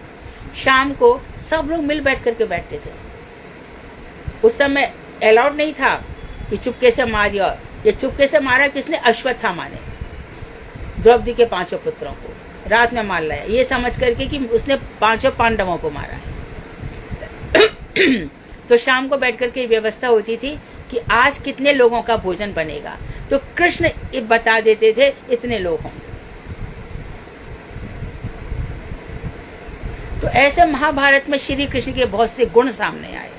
शाम को सब लोग मिल बैठ करके बैठते थे। उस समय अलाउड नहीं था कि चुपके से मारिया। ये चुपके से मारा किसने? अश्वत्थामा ने द्रौपदी के 5 पुत्रों को रात में मार लाया, ये समझ करके कि उसने 5 पांडवों को मारा है। तो शाम को बैठ करके व्यवस्था होती थी कि आज कितने लोगों का भोजन बनेगा, तो कृष्ण बता देते थे इतने लोग होंगे। तो ऐसे महाभारत में श्री कृष्ण के बहुत से गुण सामने आए।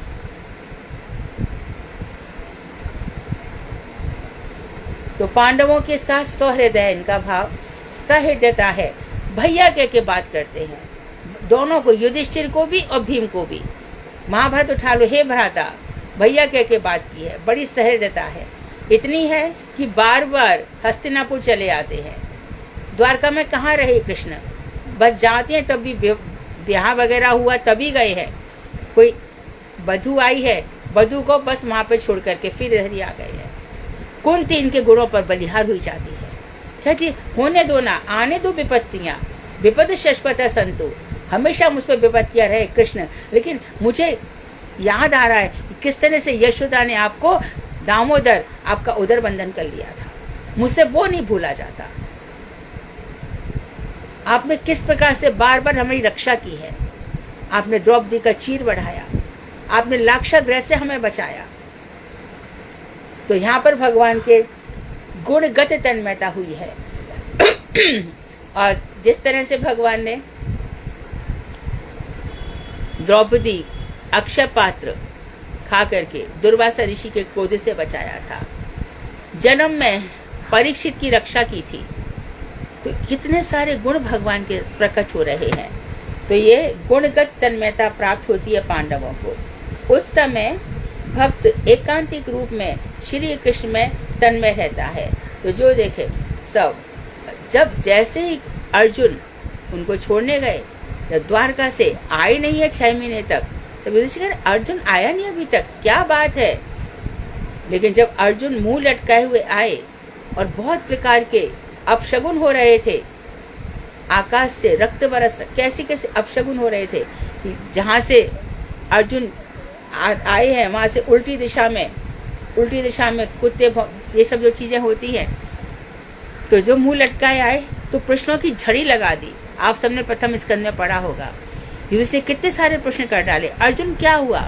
तो पांडवों के साथ सौहृदय इनका भाव, सहृदयता है। भैया के बात करते हैं दोनों को, युधिष्ठिर को भी और भीम को भी। महाभारत उठा लो, हे भ्राता, भैया के बात की है, बड़ी सहृदयता है। इतनी है कि बार बार हस्तिनापुर चले आते हैं। द्वारका में कहाँ रहे कृष्ण? बस जाते हैं, तब भी ब्याह वगैरह हुआ तभी गए हैं। कोई वधू आई है, वधू को बस वहां पे छोड़ करके फिर इधर ही आ गए हैं। कुंती इनके गुणों पर बलिहार हुई जाती है, कहती होने दो ना, आने दो विपत्तियां, विपद शश्वत संतु, हमेशा मुझ पर विपत्तियां रहे कृष्ण। लेकिन मुझे याद आ रहा है किस तरह से यशोदा ने आपको दामोदर, आपका उदर बंधन कर लिया था, मुझसे वो नहीं भूला जाता। आपने किस प्रकार से बार बार हमारी रक्षा की है, आपने द्रौपदी का चीर बढ़ाया, आपने लाक्षागृह से हमें बचाया। तो यहाँ पर भगवान के गुणगत तन्मयता हुई है। और जिस तरह से भगवान ने द्रौपदी अक्षय पात्र खा करके दुर्वासा ऋषि के क्रोध से बचाया था, जन्म में परीक्षित की रक्षा की थी, तो कितने सारे गुण भगवान के प्रकट हो रहे हैं। तो ये गुणगत तन्मयता प्राप्त होती है पांडवों को। उस समय भक्त एकांतिक रूप में श्री कृष्ण में तन्मय रहता है। तो जो देखे सब, जब जैसे ही अर्जुन उनको छोड़ने गए, जब द्वारका से आए नहीं है 6 महीने तक, तब युधिष्ठिर अर्जुन आया नहीं अभी तक, क्या बात है, लेकिन जब अर्जुन मुंह लटकाए हुए आए और बहुत प्रकार के अपशगुन हो रहे थे, आकाश से रक्त बरस, कैसे कैसे अपशगुन हो रहे थे, जहां से अर्जुन आए हैं वहां से उल्टी दिशा में कुत्ते, ये सब जो चीजें होती हैं, तो जो मुंह लटकाए आए तो प्रश्नों की झड़ी लगा दी। आप सबने प्रथम स्कंद में पढ़ा होगा, युधिष्ठिर ने कितने सारे प्रश्न कर डाले। अर्जुन क्या हुआ?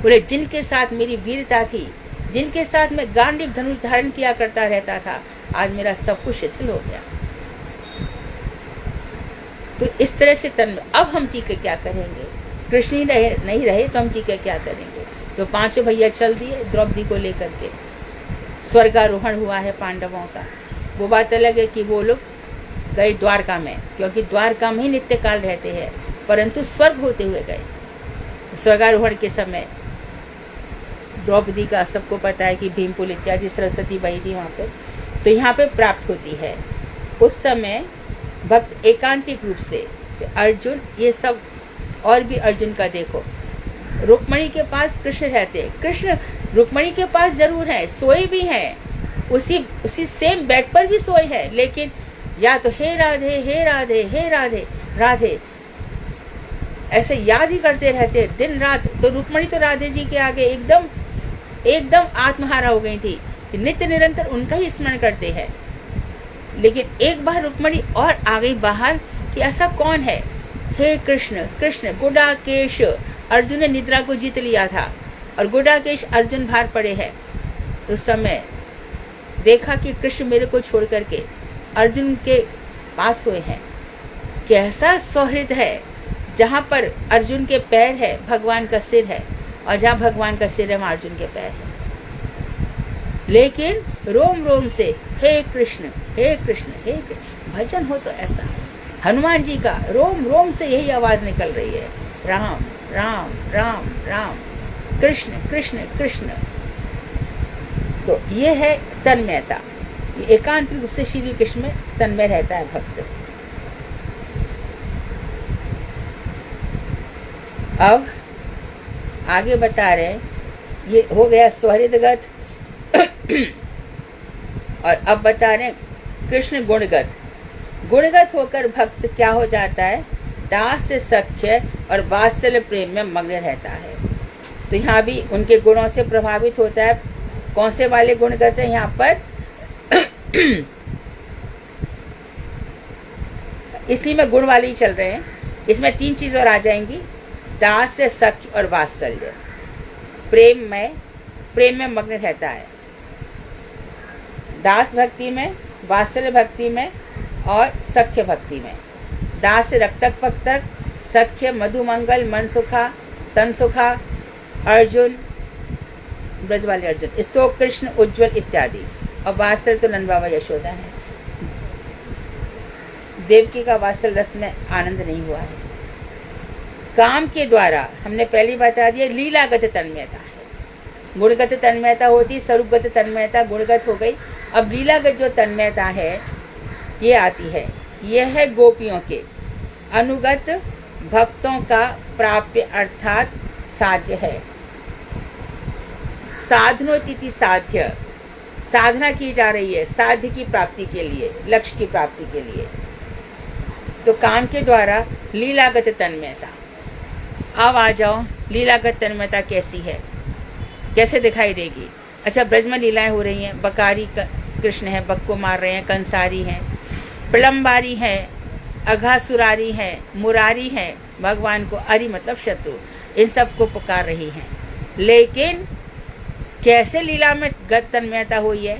बोले जिनके साथ मेरी वीरता थी, जिनके साथ मैं गांडीव धनुष धारण किया करता रहता था, आज मेरा सब कुछ शिथिल हो गया। तो इस तरह से अब हम जी के क्या करेंगे? कृष्ण ही नहीं रहे तो हम जी के क्या करेंगे? तो पांचों भैया चल दिए द्रौपदी को लेकर के। स्वर्गारोहण हुआ है पांडवों का। वो बात अलग है कि वो लोग गए द्वारका में, क्योंकि द्वारका में ही नित्य काल रहते हैं, परंतु स्वर्ग होते हुए गए। स्वर्गारोहण के समय द्रौपदी का सबको पता है कि भीमपुल इत्यादि सरस्वती बही थी वहां पे, तो यहाँ पे प्राप्त होती है। उस समय भक्त एकांतिक रूप से अर्जुन, ये सब और भी अर्जुन का देखो, रुक्मणी के पास कृष्ण रहते, कृष्ण रुक्मणी के पास जरूर है, सोए भी हैं, उसी सेम बेड पर भी सोए हैं, लेकिन या तो हे राधे हे राधे हे राधे राधे ऐसे याद ही करते रहते दिन रात। तो रुक्मणी तो राधे जी के आगे एकदम आत्महारा हो गई थी, नित्य निरंतर उनका ही स्मरण करते हैं। लेकिन एक बार रुक्मणी और आ गई बाहर कि ऐसा कौन है, हे कृष्ण कृष्ण गुडाकेश। अर्जुन ने निद्रा को जीत लिया था और गुडाकेश अर्जुन बाहर पड़े हैं। उस समय देखा कि कृष्ण मेरे को छोड़ करके अर्जुन के पास सोए हैं। कैसा सौहृद है, जहां पर अर्जुन के पैर है भगवान का सिर है, और जहां भगवान का सिर है वहां अर्जुन के पैर है। लेकिन रोम रोम से हे कृष्ण हे कृष्ण हे कृष्ण। भजन हो तो ऐसा, हनुमान जी का रोम रोम से यही आवाज निकल रही है, राम राम राम राम, कृष्ण कृष्ण कृष्ण। तो ये है तन्मयता, ये एकांत रूप से श्री कृष्ण में तन्मय रहता है भक्त। अब आगे बता रहे हैं, ये हो गया सौहृदगत और अब बता रहे हैं कृष्ण गुणगत। गुणगत होकर भक्त क्या हो जाता है? दास से सख्य और वात्सल्य प्रेम में मग्न रहता है। तो यहाँ भी उनके गुणों से प्रभावित होता है। कौन से वाले गुणगत है यहाँ पर? इसी में गुण वाले ही चल रहे हैं। इसमें तीन चीज और आ जाएंगी, दास से सख्य और वात्सल्य। प्रेम में मग्न रहता है, दास भक्ति में, वात्सल्य भक्ति में और सख्य भक्ति में। दास से रक्तक पक्तक, सख्य मधुमंगल मन सुखा तन सुखा, अर्जुन ब्रज वाले अर्जुन, स्तोक कृष्ण उज्ज्वल इत्यादि। और वात्सल्य तो नंद बाबा यशोदा है। देवकी का वात्सल्य रस में आनंद नहीं हुआ है। काम के द्वारा हमने पहली बता दिया लीलागत तन्मयता है। गुणगत तन्मयता होती, स्वरूपगत तन्मयता गुणगत हो गई। अब लीलागत जो तन्मयता है ये आती है, यह है गोपियों के अनुगत भक्तों का प्राप्य अर्थात साध्य है। साधनोतिथि साध्य, साधना की जा रही है साध्य की प्राप्ति के लिए, लक्ष्य की प्राप्ति के लिए। तो काम के द्वारा लीलागत तन्मयता। अब आ जाओ लीलागत तन्मयता कैसी है, कैसे दिखाई देगी? अच्छा, ब्रज में लीलाएं हो रही हैं, बकारी कृष्ण है, बक को मार रहे हैं, कंसारी हैं, प्रलम्बारी है, अघासुरारी है, मुरारी है, भगवान को अरि मतलब शत्रु, इन सब को पुकार रही हैं। लेकिन कैसे लीला में गत तन्मयता हुई है?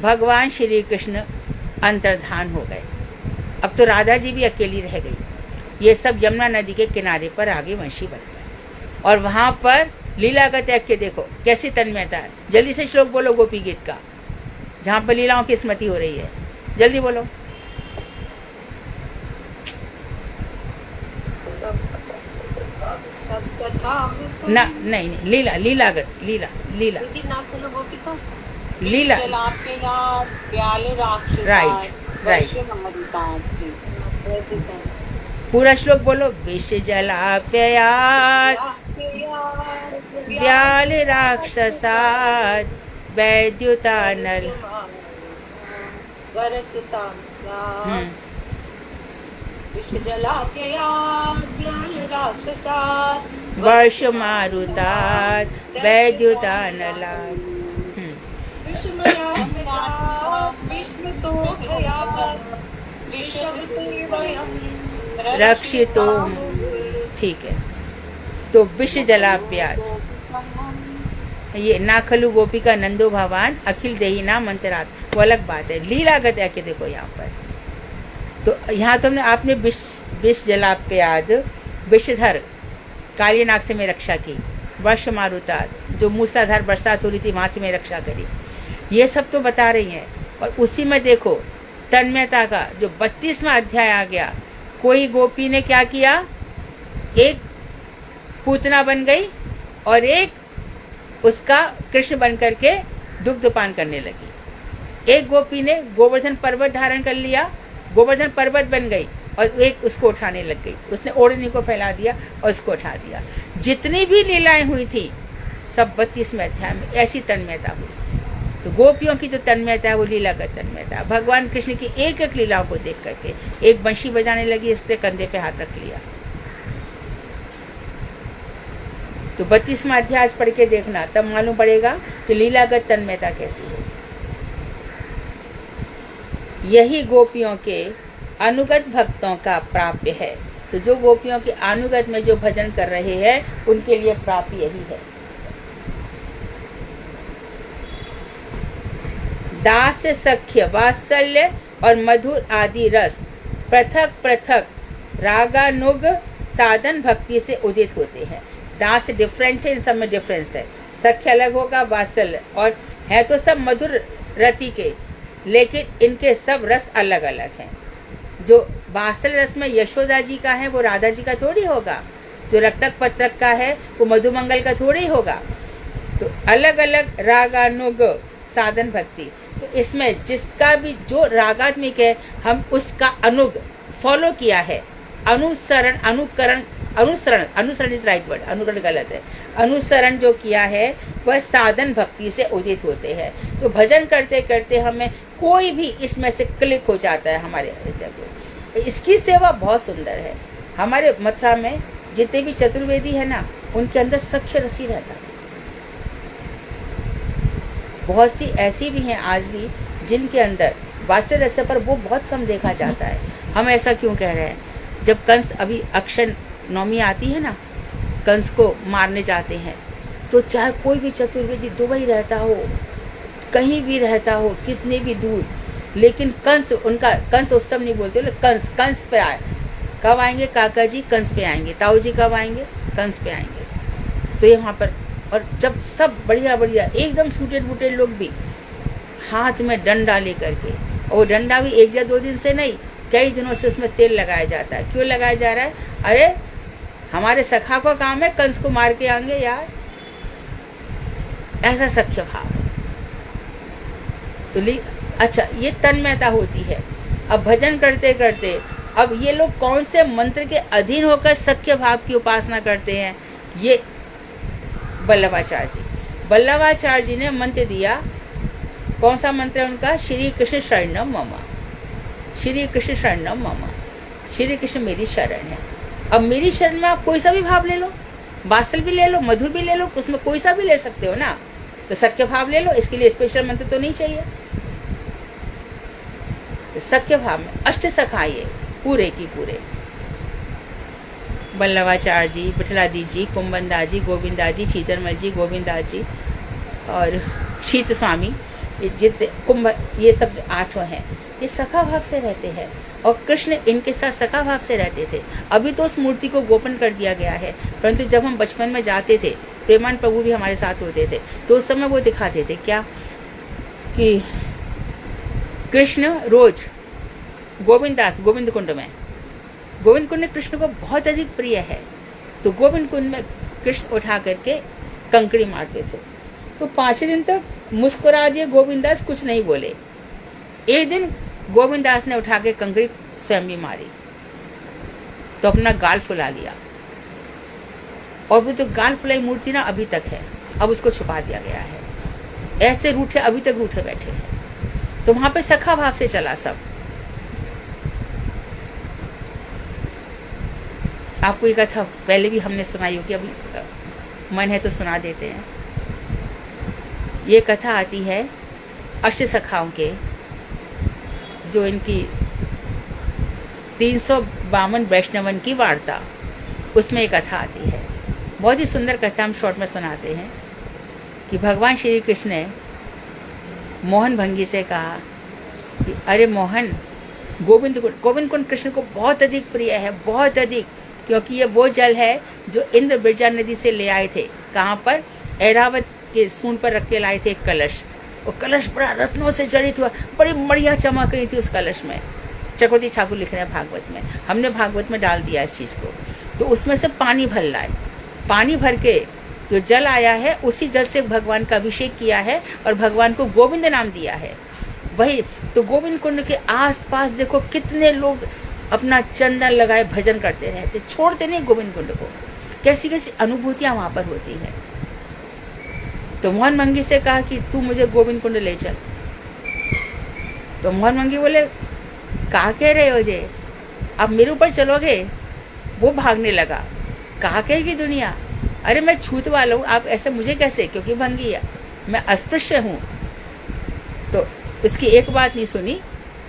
भगवान श्री कृष्ण अंतर्धान हो गए। अब तो राधा जी भी अकेली रह गई। ये सब यमुना नदी के किनारे पर आगे वंशी बन गए और वहां पर लीलागत के देखो कैसी तन्मयता है। जल्दी से श्लोक बोलो गोपी गीत का, जहां पर लीलाओं की स्मृति हो रही है, जल्दी बोलो। ना नहीं लीला, लीलागत, लीला लीला लीला, राइट राइट। पूरा श्लोक बोलो। विष जलाप्ययात् व्याल राक्षसात् वैद्युतानल वर्ष मारुतात वैद्युतानलात् रक्षितो। ठीक है, तो विष जलाप्याद, ये ना खलु गोपिका नंदो भगवान अखिल देही ना मंत्रात, वो अलग बात है। लीलागत आके देखो यहाँ पर, तो यहाँ तो आपने विष जलाप्याद, विषधर काली नाग से में रक्षा की, वर्ष मारुतात जो मूसलाधार बरसात हो रही थी वहां से में रक्षा करी, ये सब तो बता रही हैं। और उसी में देखो तन्मयता का जो 32वां अध्याय आ गया, कोई गोपी ने क्या किया, एक पूतना बन गई और एक उसका कृष्ण बन करके दुग्धपान करने लगी। एक गोपी ने गोवर्धन पर्वत धारण कर लिया, गोवर्धन पर्वत बन गई और एक उसको उठाने लग गई, उसने ओढ़नी को फैला दिया और उसको उठा दिया। जितनी भी लीलाएं हुई थी सब 32वें अध्याय में ऐसी तन्मयता हुई। तो गोपियों की जो तन्मयता है वो लीलागत तन्मयता। भगवान कृष्ण की एक एक लीलाओं को देख करके, एक बंशी बजाने लगी, इसने कंधे पे हाथ रख लिया। तो 32वां अध्याय पढ़ के देखना, तब मालूम पड़ेगा कि लीलागत तन्मयता कैसी है। यही गोपियों के अनुगत भक्तों का प्राप्य है। तो जो गोपियों के अनुगत में जो भजन कर रहे हैं उनके लिए प्राप्य यही है। दास सख्य वात्सल्य और मधुर आदि रस पृथक पृथक रागानुग साधन भक्ति से उदित होते हैं। दास डिफरेंट है, इन सब में डिफरेंस है। सख्य अलग होगा, वात्सल्य, और है तो सब मधुर रति के, लेकिन इनके सब रस अलग अलग हैं। जो वात्सल्य रस में यशोदा जी का है वो राधा जी का थोड़ी होगा, जो रक्तक पत्रक का है वो मधुमंगल का थोड़ी होगा। तो अलग अलग रागानुग साधन भक्ति, तो इसमें जिसका भी जो रागात्मिक है हम उसका अनुग फॉलो किया है, अनुसरण अनुकरण अनुसरण अनुसरण इज राइट वर्ड, अनुकरण गलत है, अनुसरण जो किया है वह साधन भक्ति से उदित होते हैं। तो भजन करते करते हमें कोई भी इसमें से क्लिक हो जाता है हमारे हृदय को। इसकी सेवा बहुत सुंदर है। हमारे मथुरा में जितने भी चतुर्वेदी है ना, उनके अंदर सख्य रसी रहता है। बहुत सी ऐसी भी हैं आज भी जिनके अंदर वात्सल्य रस पर वो बहुत कम देखा जाता है। हम ऐसा क्यों कह रहे हैं? जब कंस अभी अक्षय नवमी आती है ना, कंस को मारने जाते हैं, तो चाहे कोई भी चतुर्वेदी दुबई रहता हो, कहीं भी रहता हो, कितने भी दूर, लेकिन कंस उस सब नहीं बोलते, कंस पे आए। कब आएंगे काका जी? कंस पे आएंगे। ताऊ जी कब आएंगे? कंस पे आएंगे। तो यहाँ पर, और जब सब बढ़िया बढ़िया एकदम सूटेड बूटेड लोग भी हाथ में डंडा लेकर के, और डंडा भी एक या दो दिन से नहीं, कई दिनों से उसमें तेल लगाया जाता है। क्यों लगाया जा रहा है? अरे हमारे सखा का काम है, कंस को मार के आएंगे यार। ऐसा सख्य भाव है। तो अच्छा, ये तन्मयता होती है। अब भजन करते करते अब ये लोग कौन से मंत्र के अधीन होकर सख्य भाव की उपासना करते हैं? ये वल्लभाचार्य जी ने मंत्र दिया। कौन सा मंत्र है उनका? श्री कृष्ण शरणम मम, श्री कृष्ण शरणम मम, श्री कृष्ण मेरी शरण है। अब मेरी शरण में आप कोई सा भी भाव ले लो, वात्सल भी ले लो, मधुर भी ले लो, उसमें कोई सा भी ले सकते हो ना। तो सख्य भाव ले लो, इसके लिए स्पेशल मंत्र तो नहीं चाहिए। सख्य भाव में अष्ट सखाइए पूरे की पूरे, वल्लभाचार्य जी, विठलादी जी, कुंभनदास जी, गोविंदास जी, चीतरमल जी, गोविंदास जी और शीत स्वामी, ये सब जो 8 हैं, ये सखा भाव से रहते हैं। और कृष्ण इनके साथ सखा भाव से रहते थे। अभी तो उस मूर्ति को गोपन कर दिया गया है, परंतु जब हम बचपन में जाते थे, प्रेमान प्रभु भी हमारे साथ होते थे, तो उस समय वो दिखाते थे क्या कि कृष्ण रोज गोविंद कुंड में, गोविंद कुंड कृष्ण को बहुत अधिक प्रिय है, तो गोविंद कुंड में कृष्ण उठा करके कंकड़ी मारते थे। तो 5 दिन तक मुस्कुरा दिए गोविंदास, कुछ नहीं बोले। एक दिन गोविंदास ने उठा के कंकड़ी स्वयं भी मारी, तो अपना गाल फुला लिया, और वो जो गाल फुलाई मूर्ति ना अभी तक है, अब उसको छुपा दिया गया है। ऐसे रूठे, अभी तक रूठे बैठे हैं। तो वहां पे सखा भाव से चला सब। आपको ये कथा पहले भी हमने सुनाई होगी, अभी मन है तो सुना देते हैं। ये कथा आती है अष्ट सखाओं के, जो इनकी 352 वैष्णवन की वार्ता, उसमें एक कथा आती है। बहुत ही सुंदर कथा हम शॉर्ट में सुनाते हैं कि भगवान श्री कृष्ण ने मोहन भंगी से कहा कि अरे मोहन, गोविंद कुंड कृष्ण को बहुत अधिक प्रिय है, बहुत अधिक, क्योंकि ये वो जल है जो इंद्र बिरजा नदी से ले आए थे। कहाँ पर? ऐरावत के सूंड पर रख के लाए थे एक कलश। वो कलश बड़ा रत्नों से जड़ित हुआ, बड़ी बढ़िया चमक रही थी उस कलश में। चकोती ठाकुर लिख रहे हैं भागवत में, हमने भागवत में डाल दिया इस चीज को। तो उसमें से पानी भर लाए, पानी भर के जो जल आया है उसी जल से भगवान का अभिषेक किया है और भगवान को गोविंद नाम दिया है। वही तो गोविंद कुंड के आसपास देखो कितने लोग अपना चंदन लगाए भजन करते रहते, छोड़ते नहीं गोविंद कुंड को। कैसी कैसी अनुभूतियां वहां पर होती हैं। तो मोहन मंगी से कहा कि तू मुझे गोविंद कुंड ले चल। तो मोहन मंगी बोले, कहा कह रहे हो जे, अब मेरे ऊपर चलोगे? वो भागने लगा। कहा कहेगी दुनिया, अरे मैं छूत वाला हूँ, आप ऐसे मुझे कैसे, क्योंकि भंगी है, मैं अस्पृश्य हूँ। तो उसकी एक बात नहीं सुनी,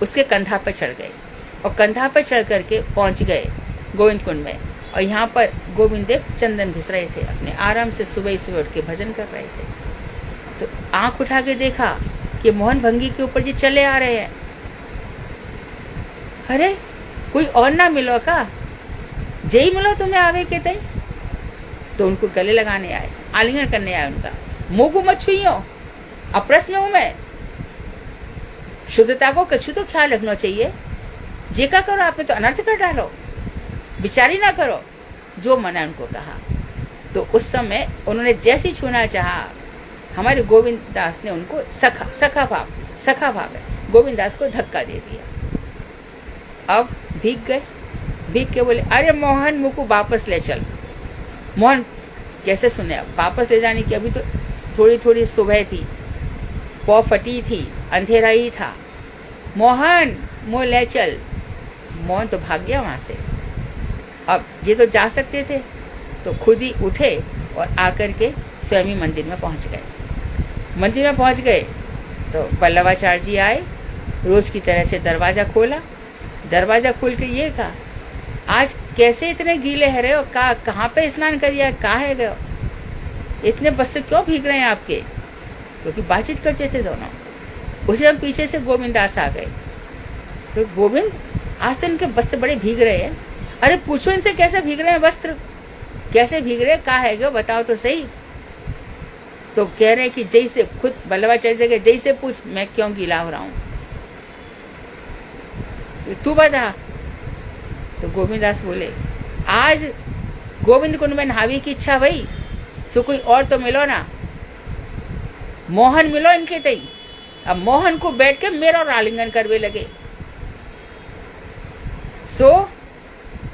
उसके कंधा पर चढ़ गए और कंधा पर चढ़ करके पहुंच गए गोविंद कुंड में। और यहाँ पर गोविंद देव चंदन घिस रहे थे, अपने आराम से सुबह सुबह उठ के भजन कर रहे थे। तो आंख उठा के देखा कि मोहन भंगी के ऊपर जी चले आ रहे हैं। अरे कोई और ना मिलो का, जय मिलो तुम्हें आवे के तई। तो उनको गले लगाने आए, आलिंगन करने आए उनका। मोगू मत छुइयो, अप्रस में हूं मैं। शुद्धता को कछु तो ख्याल रखना चाहिए। जे का करो आपने तो अनर्थ कर डालो, विचारी ना करो, जो मना उनको कहा। तो उस समय उन्होंने जैसी छूना चाहा, हमारे गोविंद दास ने उनको सखा भाव है, गोविंद दास को धक्का दे दिया। अब भीग गए, भीग के बोले, अरे मोहन मुझको वापस ले चल। मोहन कैसे सुने, अब वापस ले जाने की अभी तो थोड़ी थोड़ी सुबह थी, पौ फटी थी, अंधेरा ही था। मोहन मोह ले चल। मोहन तो भाग गया वहां से। अब ये तो जा सकते थे, तो खुद ही उठे और आकर के स्वयं ही मंदिर में पहुंच गए। मंदिर में पहुंच गए तो वल्लभाचार्य जी आए, रोज की तरह से दरवाजा खोला। दरवाजा खोल के ये कहा, आज कैसे इतने गीले है रहे हो, कहाँ पे स्नान करिए, कहाँ है गए, इतने वस्त्र क्यों भीग रहे हैं आपके? क्योंकि बातचीत करते थे दोनों। उसी समय पीछे से गोविंद दास आ गए। तो गोविंद, आज तो इनके वस्त्र बड़े भीग रहे हैं। अरे पूछो इनसे कैसे भीग रहे हैं वस्त्र, कैसे भीग रहे, कहाँ है गए, बताओ तो सही। तो कह रहे हैं कि जैसे खुद वल्लभाचार्य से जैसे पूछ, मैं क्यों गीला हो रहा हूं, तू बता। तो गोविंद दास बोले, आज गोविंद कुंड में नहावी की इच्छा भई, सो कोई और तो मिलो ना, मोहन मिलो इनके तई। अब मोहन को बैठ के मेरा और आलिंगन करवे लगे।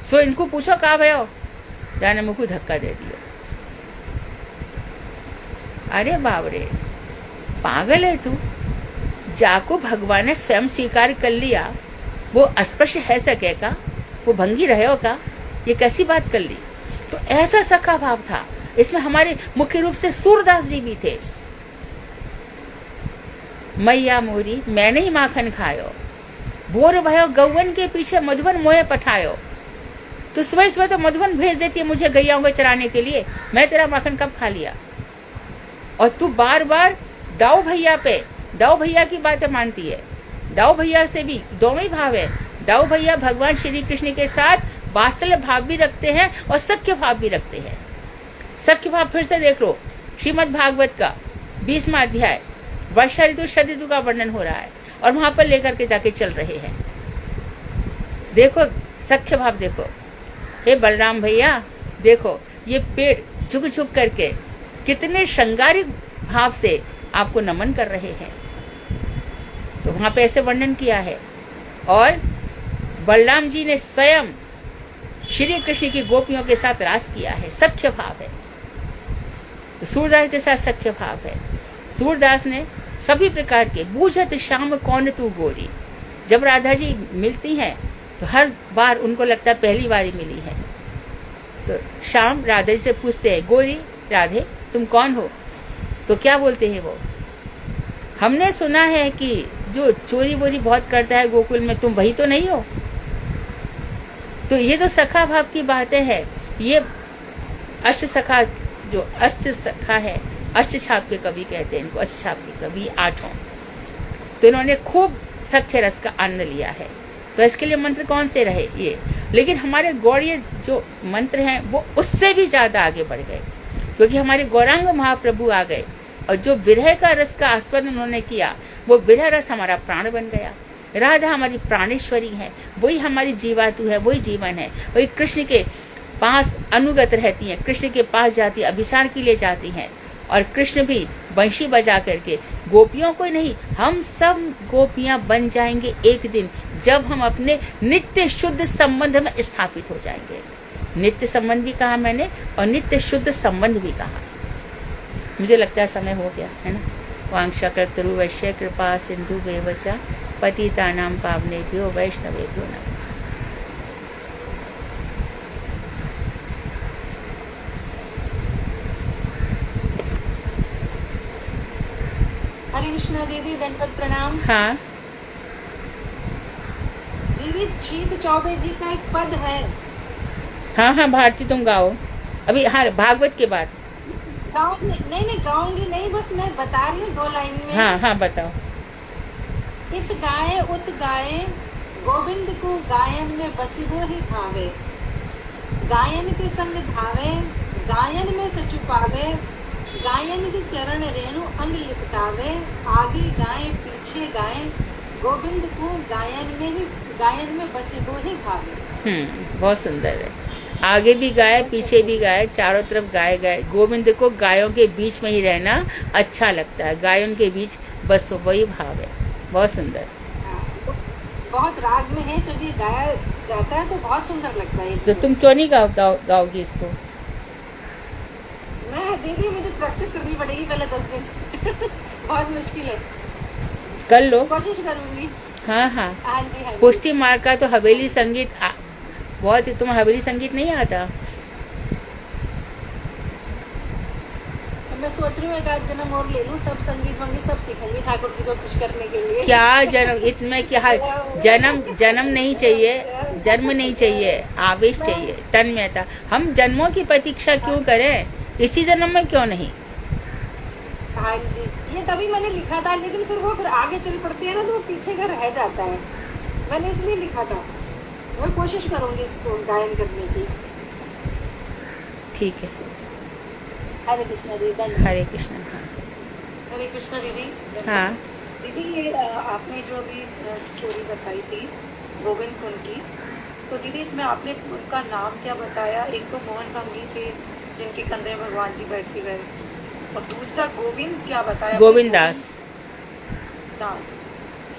सो इनको पूछो कहा भयो, जाने मुझको धक्का दे दियो। अरे बाबरे, पागल है तू, जाको भगवान ने स्वयं स्वीकार कर लिया, वो अस्पृश्य है सके का, वो भंगी रहे हो का, ये कैसी बात कर ली? तो ऐसा सखा भाव था इसमें। हमारे मुख्य रूप से सूरदास जी भी थे। मैया मोरी मैंने ही माखन खायो, बोर भयो गौवन के पीछे मधुबन मोहे पठायो। तो सुबह सुबह तो मधुबन भेज देती है मुझे गैयाओं को चराने के लिए, मैं तेरा माखन कब खा लिया? और तू बार बार दाऊ भैया पे, दाऊ भैया की बातें मानती है। दाऊ भैया से भी दोनों ही भाव है। दाऊ भैया भगवान श्री कृष्ण के साथ वात्सल्य भाव भी रखते हैं और सख्य भाव भी रखते हैं। सख्य भाव फिर से देख लो, श्रीमद् भागवत का 20वां अध्याय, वर्षा ऋतु शरद ऋतु का वर्णन हो रहा है और वहां पर लेकर के जाके चल रहे हैं। देखो सख्य भाव, देखो हे बलराम भैया, देखो ये पेड़ झुक झुक करके कितने श्रृंगारिक भाव से आपको नमन कर रहे हैं। तो वहां पे ऐसे वर्णन किया है। और बलराम जी ने स्वयं श्री कृष्ण की गोपियों के साथ रास किया है, सख्य भाव है। तो सूरदास के साथ सख्य भाव है। सूरदास ने सभी प्रकार के बूझत श्याम कौन तू गोरी, जब राधा जी मिलती हैं तो हर बार उनको लगता है पहली बार ही मिली है। तो श्याम राधा जी से पूछते हैं, गोरी राधे तुम कौन हो? तो क्या बोलते हैं वो, हमने सुना है कि जो चोरी वोरी बहुत करता है गोकुल में, तुम वही तो नहीं हो? तो ये जो सखा भाव की बातें है, ये अष्ट सखा, जो अष्ट सखा है, अष्ट छाप के कवि कहते हैं इनको, अष्ट छाप के कवि 8 तो इन्होंने खूब सख्य रस का आनंद लिया है। तो इसके लिए मंत्र कौन से रहे ये, लेकिन हमारे गौड़ीय जो मंत्र हैं वो उससे भी ज्यादा आगे बढ़ गए, क्योंकि हमारे गौरांग महाप्रभु आ गए और जो विरह का रस का आस्वादन उन्होंने किया, वो विरह रस हमारा प्राण बन गया। राधा हमारी प्राणेश्वरी है, वही हमारी जीवातु है, वही जीवन है, वही कृष्ण के पास अनुगत रहती हैं, कृष्ण के पास जाती, अभिसार के लिए जाती हैं। और कृष्ण भी बंशी बजा करके गोपियों को नहीं, हम सब गोपियां बन जाएंगे एक दिन, जब हम अपने नित्य शुद्ध संबंध में स्थापित हो जाएंगे। नित्य संबंध भी कहा मैंने और नित्य शुद्ध संबंध भी कहा। मुझे लगता है समय हो गया है ना। वांक्षा कर्तरु वैश्य कृपा सिंधु बेवचा पतितानां पावनेभ्यो वैष्णवेभ्यो नमः। हरे कृष्णा दीदी, दंडवत प्रणाम। हाँ दीदी जीत चौबे जी का एक पद है। हाँ हाँ भारती तुम गाओ अभी। हाँ भागवत के बाद गाऊंगी नहीं गाऊंगी नहीं, बस मैं बता रही हूँ 2 लाइन में। हाँ हाँ बताओ। इत गाए उत गाए गोविंद को गायन में बसिबो ही भावे, गायन के संग धावे गायन में सचु पावे, गायन के चरण रेणु अंग लिपटावे, आगे गाए पीछे गाए गोविंद को गायन में बसिबो ही भावे। बहुत सुंदर है। आगे भी गाए पीछे भी गाए, चारों तरफ गाए गाए। गोविंद को गायों के बीच में ही रहना अच्छा लगता है, गायों के बीच बस वही भाव है। बहुत सुंदर। बहुत राग में है, जब ये गाया जाता है तो बहुत सुंदर लगता है। तो तुम क्यों नहीं गाओगी इसको? मैं दीदी मुझे प्रैक्टिस करनी पड़ेगी पहले 10 दिन। बहुत मुश्किल है। कर लो, कोशिश करूंगी। हाँ हाँ हाँ जी हाँ जी। पुष्टि मार्ग का तो हवेली संगीत बहुत। तुम हवेली संगीत नहीं आता? मैं सोच रही हूँ एक आध जन्म और ले लूँ, सब संगीत वंगीत सब सीखूंगी ठाकुर जी को खुश करने के लिए। क्या जन्म, इतने क्या जन्म नहीं चाहिए, जन्म नहीं चाहिए, आवेश चाहिए, तन्मयता। हम जन्मों की प्रतीक्षा क्यों करें, इसी जन्म में क्यों नहीं? हाँ जी, ये तभी मैंने लिखा था, लेकिन फिर आगे चल पड़ती है ना तो वो पीछे का रह जाता है। मैंने इसलिए लिखा था। मैं कोशिश करूंगी इसको गायन करने की। ठीक है। हरे कृष्णा दीदी। हरे कृष्णा। हाँ हरे कृष्णा दीदी। हाँ दीदी ये आपने जो अभी स्टोरी बताई थी गोविंद कुंड की, तो दीदी इसमें आपने उनका नाम क्या बताया? एक तो मोहन भंगी थे जिनके कंधे में भगवान जी बैठ के गए, और दूसरा गोविंद क्या बताया? गोविंद दास।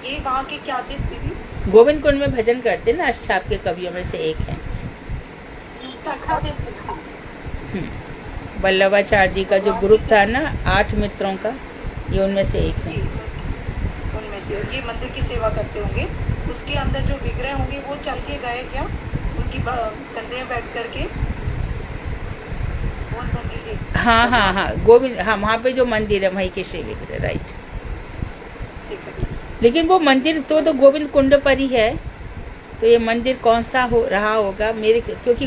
ये वहाँ के क्या थे दीदी? गोविंद कुंड में भजन करते ना, अष्टछाप के कवियों में से एक है। वल्लभाचार्य जी का जो ग्रुप था ना 8 मित्रों का, ये उनमें से एक है। उनमें से ये मंदिर की सेवा करते होंगे। उसके अंदर जो विग्रह होंगे वो चल के गए क्या उनकी कंधे में बैठ करके? हाँ हाँ हाँ गोविंद, हाँ वहाँ पे जो मंदिर है वहीं के श्री विग्रह, राइट। लेकिन वो मंदिर तो गोविंद कुंड पर ही है, तो ये मंदिर कौन सा हो रहा होगा मेरे, क्योंकि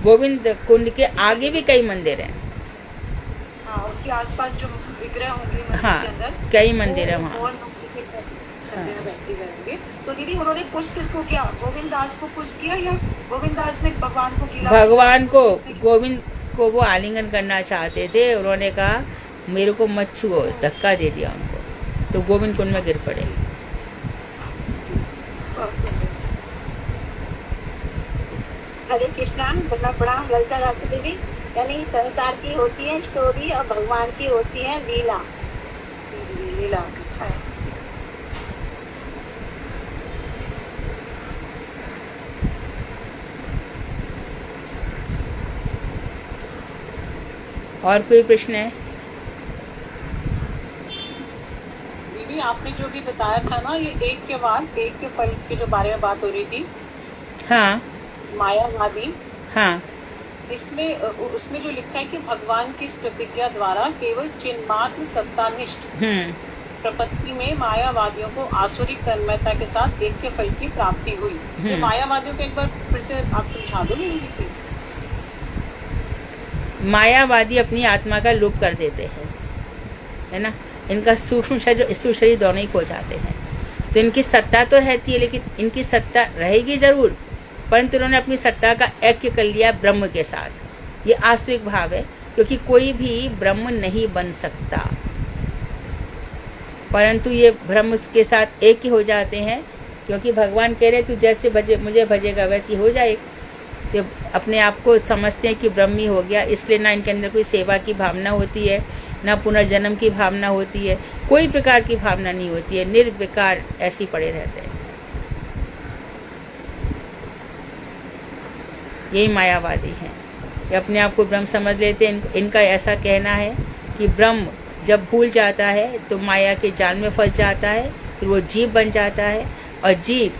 गोविंद कुंड के आगे भी कई मंदिर हैं। हाँ, उसके आसपास जो विग्रह होंगे मंदिर हाँ, के अंदर कई मंदिर है वहाँ। तो दीदी उन्होंने पुश किसको किया? गोविंद दास को पुश किया या गोविंद दास ने भगवान को किया? भगवान को, गोविंद को वो आलिंगन करना चाहते थे, उन्होंने कहा मेरे को मत छुओ, धक्का दे दिया उनको, तो गोविंद कुंड में गिर पड़े। हरे कृष्णा। बड़ा प्रणाम ललिता दास देवी। यानी संसार की होती है स्टोरी और भगवान की होती है लीला। लीला और कोई प्रश्न है? आपने जो भी बताया था ना, ये एक के बाद एक के फल के जो बारे में बात हो रही थी, हाँ मायावादी, हाँ इसमें उसमें जो लिखा है कि भगवान की इस प्रतिज्ञा द्वारा केवल चिन्मात्र सत्तानिष्ठ प्रपत्ति में मायावादियों को आसुरिक तन्मयता के साथ एक के फल की प्राप्ति हुई। ये मायावादियों को एक बार फिर से आप समझा दो मेरी प्लीज। मायावादी अपनी आत्मा का लोप कर देते हैं, है ना। इनका सूक्ष्म शरीर स्थूल शरीर दोनों ही खो जाते हैं। तो इनकी सत्ता तो रहती है, लेकिन इनकी सत्ता रहेगी जरूर, परंतु उन्होंने अपनी सत्ता का ऐक्य कर लिया ब्रह्म के साथ। ये आस्तिक भाव है, क्योंकि कोई भी ब्रह्म नहीं बन सकता, परंतु ये ब्रह्म के साथ ऐक्य हो जाते हैं, क्योंकि भगवान कह रहे तू जैसे मुझे भजेगा वैसी हो जाए। तो अपने आप को समझते हैं कि ब्रह्मी हो गया, इसलिए ना इनके अंदर कोई सेवा की भावना होती है, ना पुनर्जन्म की भावना होती है, कोई प्रकार की भावना नहीं होती है, निर्विकार ऐसे ही पड़े रहते हैं। यही मायावादी हैं, ये अपने आप को ब्रह्म समझ लेते हैं। इनका ऐसा कहना है कि ब्रह्म जब भूल जाता है तो माया के जाल में फंस जाता है, फिर वो जीव बन जाता है, और जीव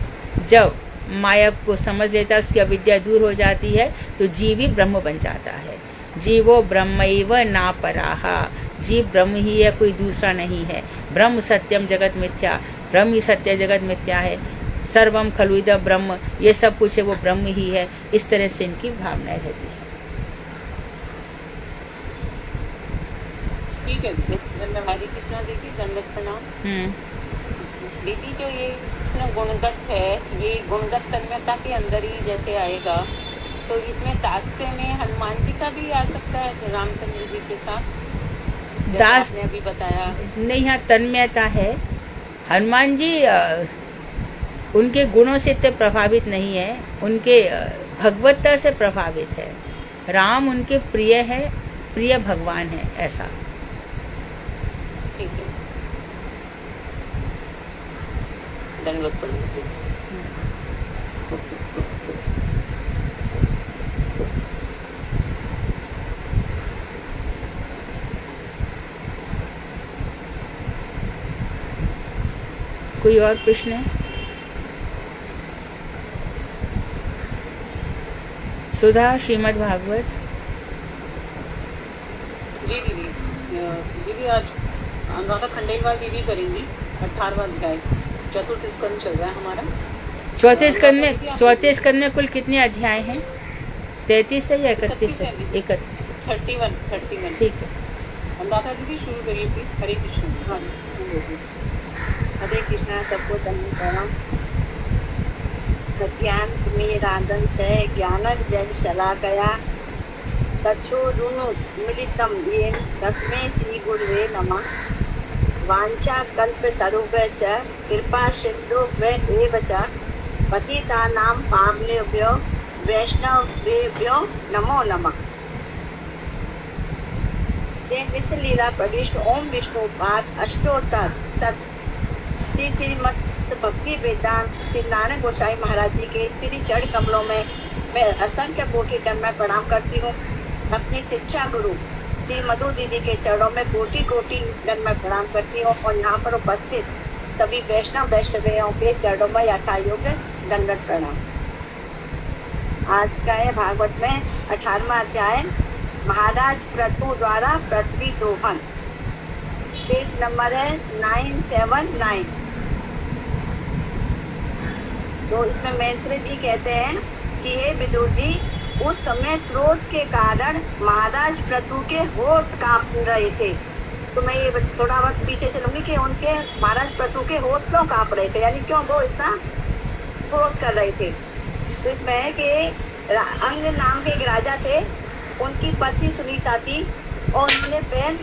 जब माया को समझ लेता है, उसकी अविद्या दूर हो जाती है, तो जीव ही ब्रह्म बन जाता है। जीवो ब्रह्मैव ना पराहा, जीव ब्रह्म ही है, कोई दूसरा नहीं है। ब्रह्म सत्यम जगत मिथ्या, ब्रह्म ही सत्य जगत मिथ्या है। सर्वम खलु इदं ब्रह्म, ये सब कुछ है वो ब्रह्म ही है। इस तरह से इनकी भावनाएं रहती है। ठीक है हरे कृष्णा दीदी, दंडवत प्रणाम। दीदी जो ये कृष्ण गुणगत है, ये गुणगत तन्मयता के अंदर ही जैसे आएगा, तो इसमें दास्य में हनुमान जी का भी आ सकता है रामचंद्र जी के साथ, दास आपने अभी बताया। नहीं, यहाँ तन्मयता है। हनुमान जी उनके गुणों से इतने प्रभावित नहीं है, उनके भगवत्ता से प्रभावित है। राम उनके प्रिय है, प्रिय भगवान है, ऐसा। ठीक है, दंडवत प्रणाम। कोई और प्रश्न है? सुधा श्रीमद् भागवत। जी दीदी, दीदी आज अनुराधा खंडेलवाल दीदी करेंगी 18वां अध्याय, चतुर्थ स्कंद चल रहा है हमारा। चौथे स्कंद में कुल कितने अध्याय हैं? 33 है या 31 है? 31। 31। ठीक है, अनुराधा दीदी शुरू करिए प्लीज। हरे कृष्ण। हाँ, हरे कृष्णा, सबको धन्य प्रणाम। सत्यान मेरादन से ज्ञानन जन चला गया, तक्षोरुनु मिलितम येन तस्मै श्री गुरुवे नमः। वांछा कल्प तरुभ्यश्च कृपा सिन्धुभ्य च पतितानां पावनेभ्यो वैष्णवेभ्यो नमो नमः। विष्णु लीला प्रविष्ट ओम विष्णु पाद अष्टोत्तर तत् श्रीमद भक्ति वेदांत श्री नारायण गोसाई महाराज जी के श्री चरण कमलों में मैं असंख्य कोटि दंड प्रणाम करती हूँ। अपनी शिक्षा गुरु श्री मधु दीदी के चरणों में कोटि कोटि दंड प्रणाम करती हूँ, और यहाँ पर उपस्थित सभी वैष्णवियों के चरणों में यथायोग्य दंडवत प्रणाम। आज का है भागवत में 18वां अध्याय, महाराज पृथु द्वारा पृथ्वी दोहन। पेज नंबर है 979। तो इसमें मैत्री जी कहते हैं कि हे विदुर जी, उस समय क्रोध के कारण महाराज पृथु के होठ कांप रहे थे। तो मैं ये थोड़ा वक्त पीछे चलूंगी कि उनके महाराज पृथु के होठ क्यों कांप रहे थे, यानी क्यों वो इतना क्रोध कर रहे थे। तो इसमें है कि अंग नाम के एक राजा थे, उनकी पत्नी सुनीता थी, और उन्होंने बहन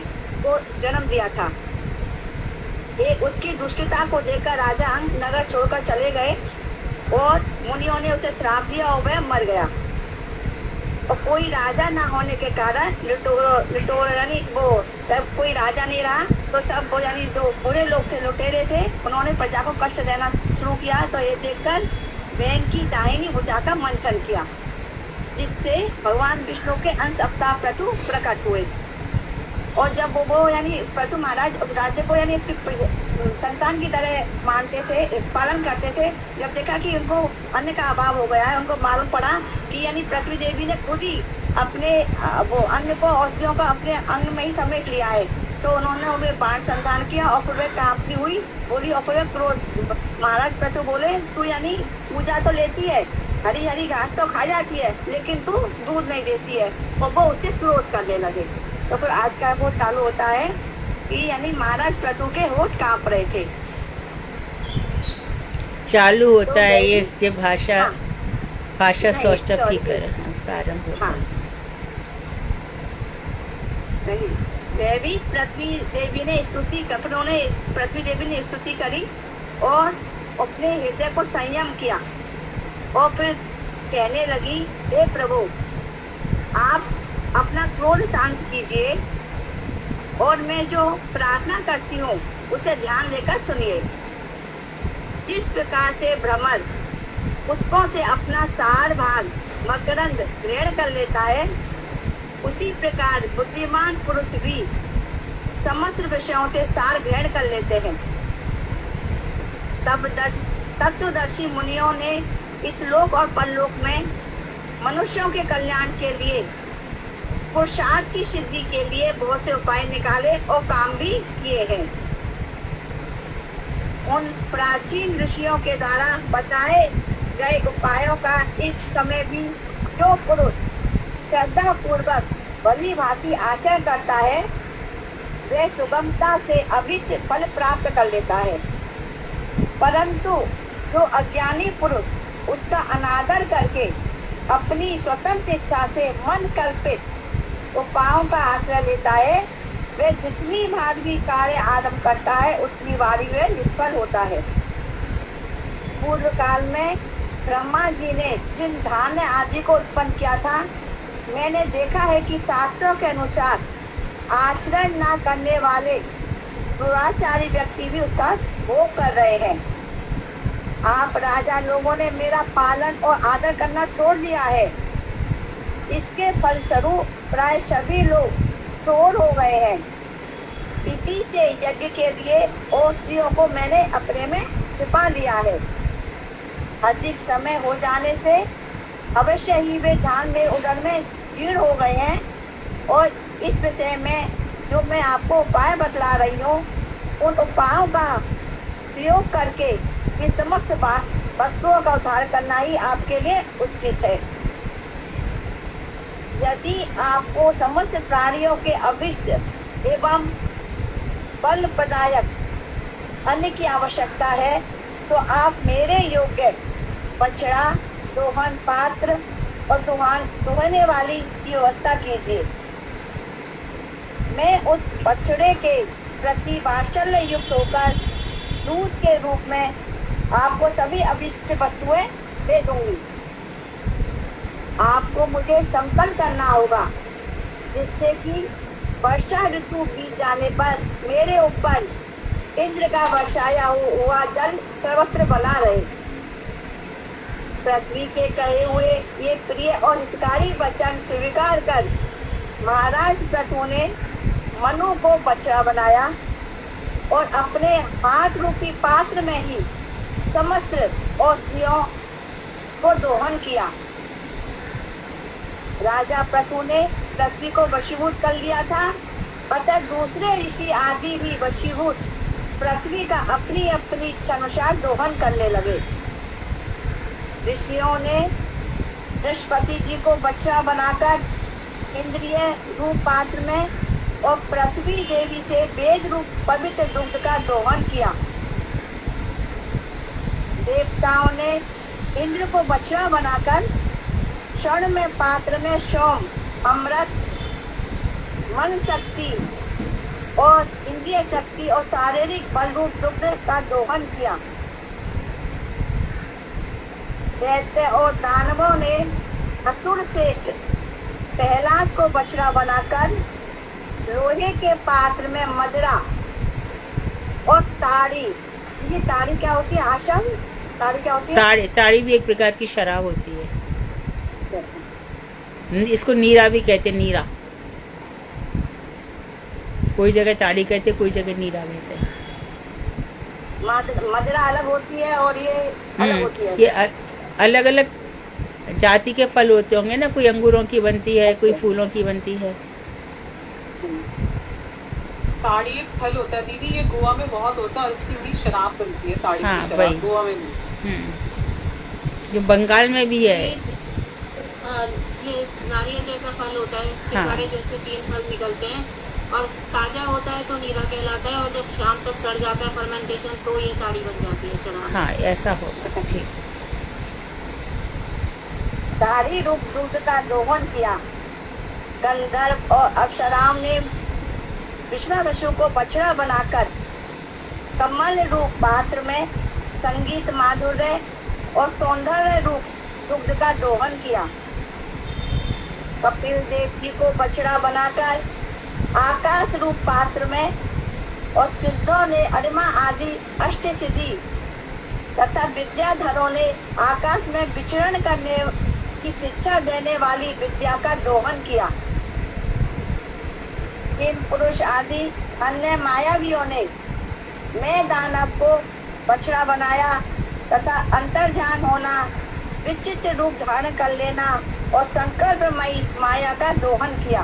को जन्म दिया था। एक उसकी दुष्टता को देखकर राजा अंग नगर छोड़कर चले गए, और मुनियों ने उसे श्राप दिया और वह मर गया। और कोई राजा ना होने के कारण लिटोर यानी वो तब कोई राजा नहीं रहा, तो सब वो यानी जो बुरे लोग थे, लुटेरे थे, उन्होंने प्रजा को कष्ट देना शुरू किया। तो ये देखकर बहन की दाहिनी भुजा का मंथन किया, जिससे भगवान विष्णु के अंश अवतार पृथु प्रकट हुए। और जब वो यानी प्रथु महाराज राज्य को यानी संतान की तरह मानते थे, पालन करते थे, जब देखा कि उनको अन्न का अभाव हो गया है, उनको मालूम पड़ा कि यानी पृथ्वी देवी ने खुद ही अपने वो अन्न को, औषधियों का अपने अंग में ही समेट लिया है, तो उन्होंने उन्हें बाण संतान किया और फिर वे कांपती हुई बोली और फिर क्रोध। महाराज पृथु बोले, तू यानी पूजा तो लेती है, हरी हरी घास तो खा जाती है, लेकिन तू दूध नहीं देती है, और वो उससे क्रोध करने लगे। तो फिर आज का वो चालू होता है कि यानी महाराज पृथु के होठ कांप रहे थे। चालू होता तो है ये भाषा, हाँ, भाषा नहीं, सौष्ठव की sorry। कर प्रारंभ होता हाँ, है। नहीं, देवी पृथ्वी देवी ने स्तुति, उन्होंने पृथ्वी देवी ने स्तुति करी और अपने हृदय को संयम किया और फिर कहने लगी, हे प्रभु, आप अपना क्रोध शांत कीजिए और मैं जो प्रार्थना करती हूँ उसे ध्यान देकर सुनिए। जिस प्रकार से भ्रमर पुष्पों से अपना सार भाग मकरंद ग्रहण कर लेता है, उसी प्रकार बुद्धिमान पुरुष भी समस्त विषयों से सार ग्रहण कर लेते हैं। तब तत्वदर्शी मुनियों ने इस लोक और परलोक में मनुष्यों के कल्याण के लिए, पुरुषार्थ की सिद्धि के लिए बहुत से उपाय निकाले और काम भी किए हैं। उन प्राचीन ऋषियों के द्वारा बताए गए उपायों का इस समय भी जो पुरुष श्रद्धा पूर्वक भली भांति आचरण करता है, वह सुगमता से अभिष्ट फल प्राप्त कर लेता है। परंतु जो अज्ञानी पुरुष उसका अनादर करके अपनी स्वतंत्र इच्छा से मन कल्पित उपायों का आश्रय लेता है, वह जितनी बार भी कार्य आरंभ करता है उतनी बारी वह निष्फल होता है। पूर्व काल में ब्रह्मा जी ने जिन धान्य आदि को उत्पन्न किया था, मैंने देखा है कि शास्त्रों के अनुसार आचरण न करने वाले दुराचारी व्यक्ति भी उसका भोग कर रहे हैं। आप राजा लोगों ने मेरा पालन और आदर करना छोड़ दिया है। इसके फलस्वरूप प्राय सभी लोग चोर हो गए हैं। इसी से यज्ञ के लिए औषधियों को मैंने अपने में छिपा लिया है। अधिक समय हो जाने से अवश्य ही वे ध्यान में उधर में गिर हो गए हैं और इस विषय में जो मैं आपको उपाय बतला रही हूँ, उन उपायों का प्रयोग करके इन समस्त वस्तुओं का उद्धार करना ही आपके लिए उचित है। यदि आपको समस्त प्राणियों के अभिष्ट एवं बल प्रदायक अन्न की आवश्यकता है, तो आप मेरे योग्य बछड़ा, दोहन पात्र और दुहने वाली की व्यवस्था कीजिए। मैं उस बछड़े के प्रति वात्सल्य युक्त होकर दूध के रूप में आपको सभी अभिष्ट वस्तुएं दे दूंगी। आपको मुझे संकल्प करना होगा, जिससे कि वर्षा ऋतु बीत जाने पर मेरे ऊपर इंद्र का बरसाया हुआ जल सर्वत्र बना रहे। पृथ्वी के कहे हुए ये प्रिय और हितकारी वचन स्वीकार कर महाराज पृथु ने मनु को बछड़ा बनाया और अपने हाथ रूपी पात्र में ही समस्त औषधियों को दोहन किया। राजा पृथु ने पृथ्वी को वशीभूत कर लिया था, अतः दूसरे ऋषि आदि भी वशीभूत पृथ्वी का अपनी अपनी इच्छा अनुसार दोहन करने लगे। ऋषियों ने बृहस्पति जी को बछड़ा बनाकर इंद्रिय रूप पात्र में और पृथ्वी देवी से वेद रूप पवित्र दुग्ध का दोहन किया। देवताओं ने इंद्र को बछड़ा बनाकर स्वर्ण में पात्र में सोम, अमृत, मन शक्ति और इंद्रिय शक्ति और शारीरिक बल रूप दुग्ध का दोहन किया। दैत्य और दानवों ने असुर श्रेष्ठ प्रहलाद को बछड़ा बनाकर लोहे के पात्र में मदिरा और ताड़ी, ये ताड़ी क्या होती है? आशम ताड़ी क्या होती है? ताड़ी भी एक प्रकार की शराब होती है। इसको नीरा भी कहते हैं, नीरा। कोई जगह ताड़ी कहते, कोई जगह नीरा कहते हैं। मदिरा अलग होती है और ये अलग होती है। ये अलग अलग जाति के फल होते होंगे ना, कोई अंगूरों की बनती है, कोई फूलों की बनती है। ताड़ी एक फल होता है दीदी, ये गोवा में बहुत होता है और इसकी बड़ी शराब बनती है, ताड़ी हाँ, की शराब वही। गोवा में भी। जो बंगाल में भी है। ये नारियल जैसा फल होता है, सिंगाड़े जैसे 3 फल निकलते हैं और ताजा होता है तो नीरा कहलाता है, और जब शाम तक सड़ जाता है फर्मेंटेशन तो ये ताड़ी बन जाती है शराब। हाँ, ऐसा होगा। ठीक। धारी रूप दूध का दोहन किया। गंधर्व और अप्सराओं ने विष्णु को बछड़ा बनाकर कमल रूप पात्र में संगीत माधुर्य और सौंदर्य रूप दुग्ध का दोहन किया। कपिल देव जी को बछड़ा बनाकर आकाश रूप पात्र में, और सिद्धों ने अरिमा आदि अष्ट सिद्धि तथा विद्याधरों ने आकाश में विचरण करने की शिक्षा देने वाली विद्या का दोहन किया। किम पुरुष आदि अन्य मायावियों ने मैं दानव को बछड़ा बनाया तथा अंतर्ध्यान होना, विचित्र रूप धारण कर लेना और संकल्पमयी माया का दोहन किया।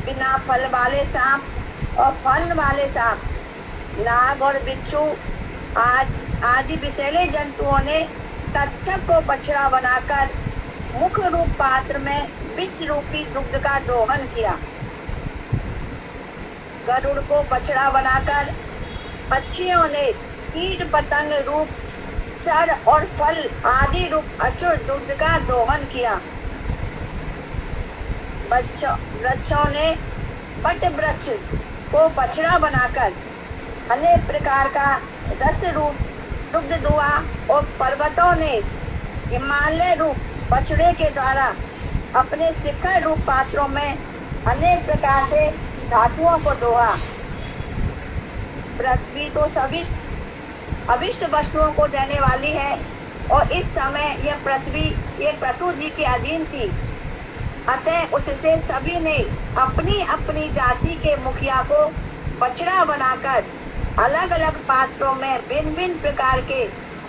बिना फल वाले सांप और फल वाले सांप, नाग और बिच्छू आदि विषैले जंतुओं ने कच्छप को बछड़ा बनाकर मुख रूप पात्र में विष रूपी दुग्ध का दोहन किया। गरुड़ को बछड़ा बनाकर पक्षियों ने कीट पतंग रूप क्षर और फल आदि रूप अचूर दुग्ध का दोहन किया। वृक्षों ने बट वृक्ष को बछड़ा बनाकर अनेक प्रकार का रस रूप दुग्ध दुआ, और पर्वतों ने हिमालय रूप बछड़े के द्वारा अपने शिखर रूप पात्रों में अनेक प्रकार से धातुओं को दोहा। पृथ्वी तो सभी अभिष्ट वस्तुओं को देने वाली है, और इस समय यह पृथ्वी ये प्रतु जी के अधीन थी। अतः उससे सभी ने अपनी अपनी जाति के मुखिया को बछड़ा बनाकर अलग अलग पात्रों में भिन्न भिन्न प्रकार के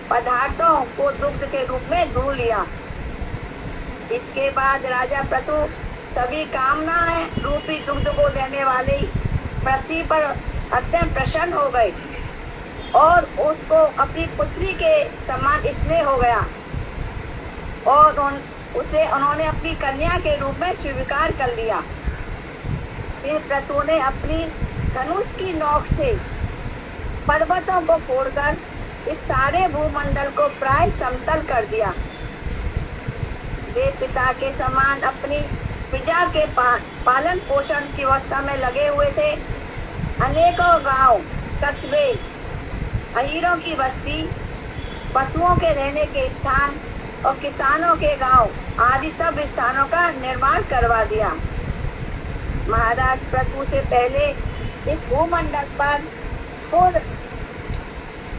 पदार्थों को दुग्ध के रूप में दूह लिया। इसके बाद राजा प्रतु सभी कामना रूपी दुग्ध को देने वाली पृथ्वी पर अत्यंत प्रसन्न हो गए और उसको अपनी पुत्री के समान स्नेह हो गया, और उसे उन्होंने अपनी कन्या के रूप में स्वीकार कर लिया। फिर प्रतु ने अपनी धनुष की नोक से पर्वतों को फोड़कर इस सारे भूमंडल को प्राय समतल कर दिया। वे पिता के समान अपनी प्रजा के पालन पोषण की व्यवस्था में लगे हुए थे। अनेकों गांव, कस्बे, अहीरों की बस्ती, पशुओं के रहने के स्थान और किसानों के गांव आदि सब स्थानों का निर्माण करवा दिया। महाराज प्रतु से पहले इस भूमंडल पर खुद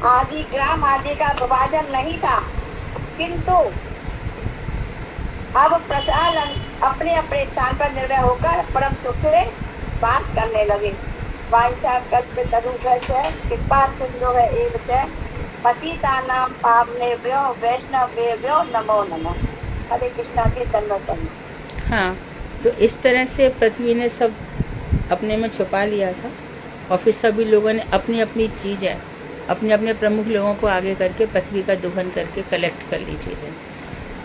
आदि ग्राम आदि का विभाजन नहीं था, किंतु अब प्रजालन अपने अपने स्थान पर निर्भय होकर परम सुख से बात करने लगे। वांछा कल्प तरुभ्यश्च कृपा सिंधु एव च पतितानां पावनेभ्यो वैष्णवेभ्यो नमो नमः। हरे कृष्णा के दंडवत। हाँ, तो इस तरह से पृथ्वी ने सब अपने में छुपा लिया था, और फिर सभी लोगों ने अपनी अपनी चीज़ें अपने अपने प्रमुख लोगों को आगे करके पृथ्वी का दोहन करके कलेक्ट कर ली चीज़ें।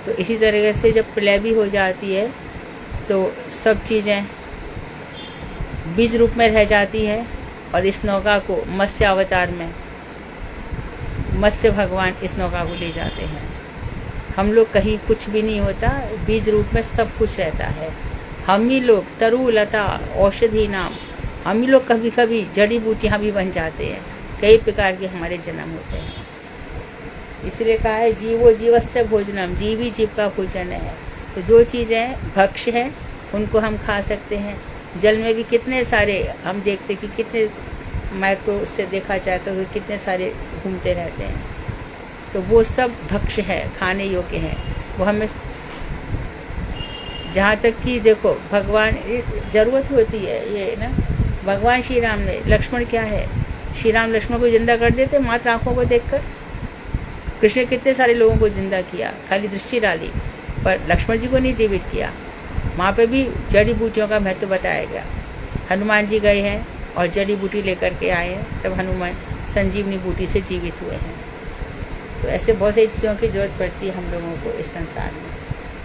तो इसी तरीके से जब प्रलय भी हो जाती है तो सब चीज़ें बीज रूप में रह जाती हैं, और इस नौका को मत्स्य अवतार में मत्स्य भगवान इस नौका को ले जाते हैं। हम लोग कहीं कुछ भी नहीं होता, बीज रूप में सब कुछ रहता है। हम ही लोग तरु लता औषधि नाम, हम ही लोग कभी कभी जड़ी बूटियाँ भी बन जाते हैं। कई प्रकार के हमारे जन्म होते हैं। इसलिए कहा है जीवो जीवस्य भोजनम, जीव ही जीव का भोजन है। तो जो चीज़ें भक्ष्य हैं उनको हम खा सकते हैं। जल में भी कितने सारे हम देखते कि कितने माइक्रो से देखा जाए तो कितने सारे घूमते रहते हैं। तो वो सब भक्ष्य है, खाने योग्य हैं। वो हमें जहाँ तक कि देखो भगवान जरूरत होती है ये ना, भगवान श्री राम ने, लक्ष्मण क्या है, श्री राम लक्ष्मण को जिंदा कर देते मात्र आंखों को देखकर। कृष्ण कितने सारे लोगों को जिंदा किया, खाली दृष्टि डाली, पर लक्ष्मण जी को नहीं जीवित किया। वहाँ पे भी जड़ी बूटियों का महत्व बताया गया। हनुमान जी गए हैं और जड़ी बूटी लेकर के आए हैं, तब हनुमान संजीवनी बूटी से जीवित हुए हैं। तो ऐसे बहुत सारी चीज़ों की जरूरत पड़ती है हम लोगों को इस संसार में।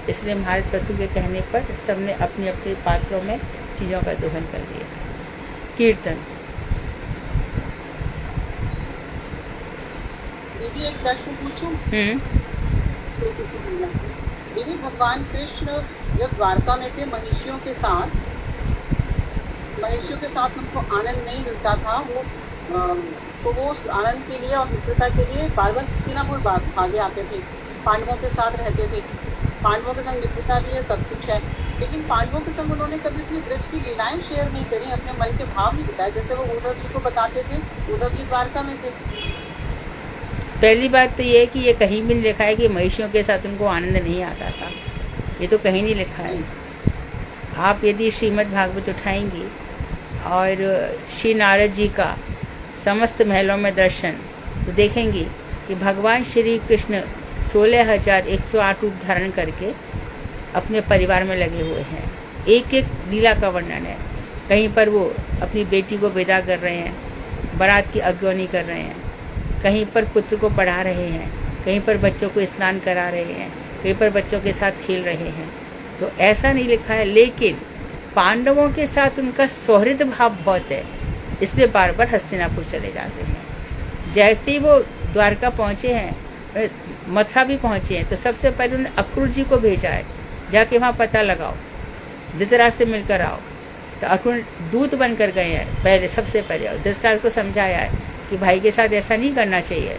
इसलिए महाराज पृथु के कहने पर सबने अपने अपने पात्रों में चीज़ों का दोहन कर दिया। कीर्तन। दीदी एक प्रश्न पूछूं? दीदी भगवान कृष्ण जब द्वारका में थे महिषियों के साथ उनको आनंद नहीं मिलता था, तो वो उस आनंद के लिए और मित्रता के लिए बार बार हस्तिनापुर भागे आते थे, पांडवों के साथ रहते थे। पांडवों के संग मित्रता भी है, सब कुछ है, लेकिन पांडवों के संग उन्होंने कभी अपनी ब्रज की लीलाएं शेयर नहीं करी, अपने मन के भाव नहीं बताए, जैसे वो उद्धव जी को बताते थे। उद्धव जी द्वारका में थे। पहली बात तो ये है कि ये कहीं भी नहीं लिखा है कि महिषियों के साथ उनको आनंद नहीं आता था, ये तो कहीं नहीं लिखा है। आप यदि श्रीमद् भागवत उठाएंगी और श्री नारद जी का समस्त महलों में दर्शन, तो देखेंगी कि भगवान श्री कृष्ण 16,108 रूप धारण करके अपने परिवार में लगे हुए हैं। एक एक लीला का वर्णन है। कहीं पर वो अपनी बेटी को विदा कर रहे हैं, बारात की अगवानी कर रहे हैं, कहीं पर पुत्र को पढ़ा रहे हैं, कहीं पर बच्चों को स्नान करा रहे हैं, कहीं पर बच्चों के साथ खेल रहे हैं। तो ऐसा नहीं लिखा है, लेकिन पांडवों के साथ उनका सौहृद भाव बहुत है, इसलिए बार बार हस्तिनापुर चले जाते हैं। जैसे ही वो द्वारका पहुँचे हैं, मथुरा भी पहुँचे हैं, तो सबसे पहले उन्होंने अक्रूर जी को भेजा है, जाके वहाँ पता लगाओ, धृतराष्ट्र से मिलकर आओ। तो अक्रूर दूत बनकर गए हैं पहले, सबसे पहले धृतराष्ट्र को समझाया है कि भाई के साथ ऐसा नहीं करना चाहिए,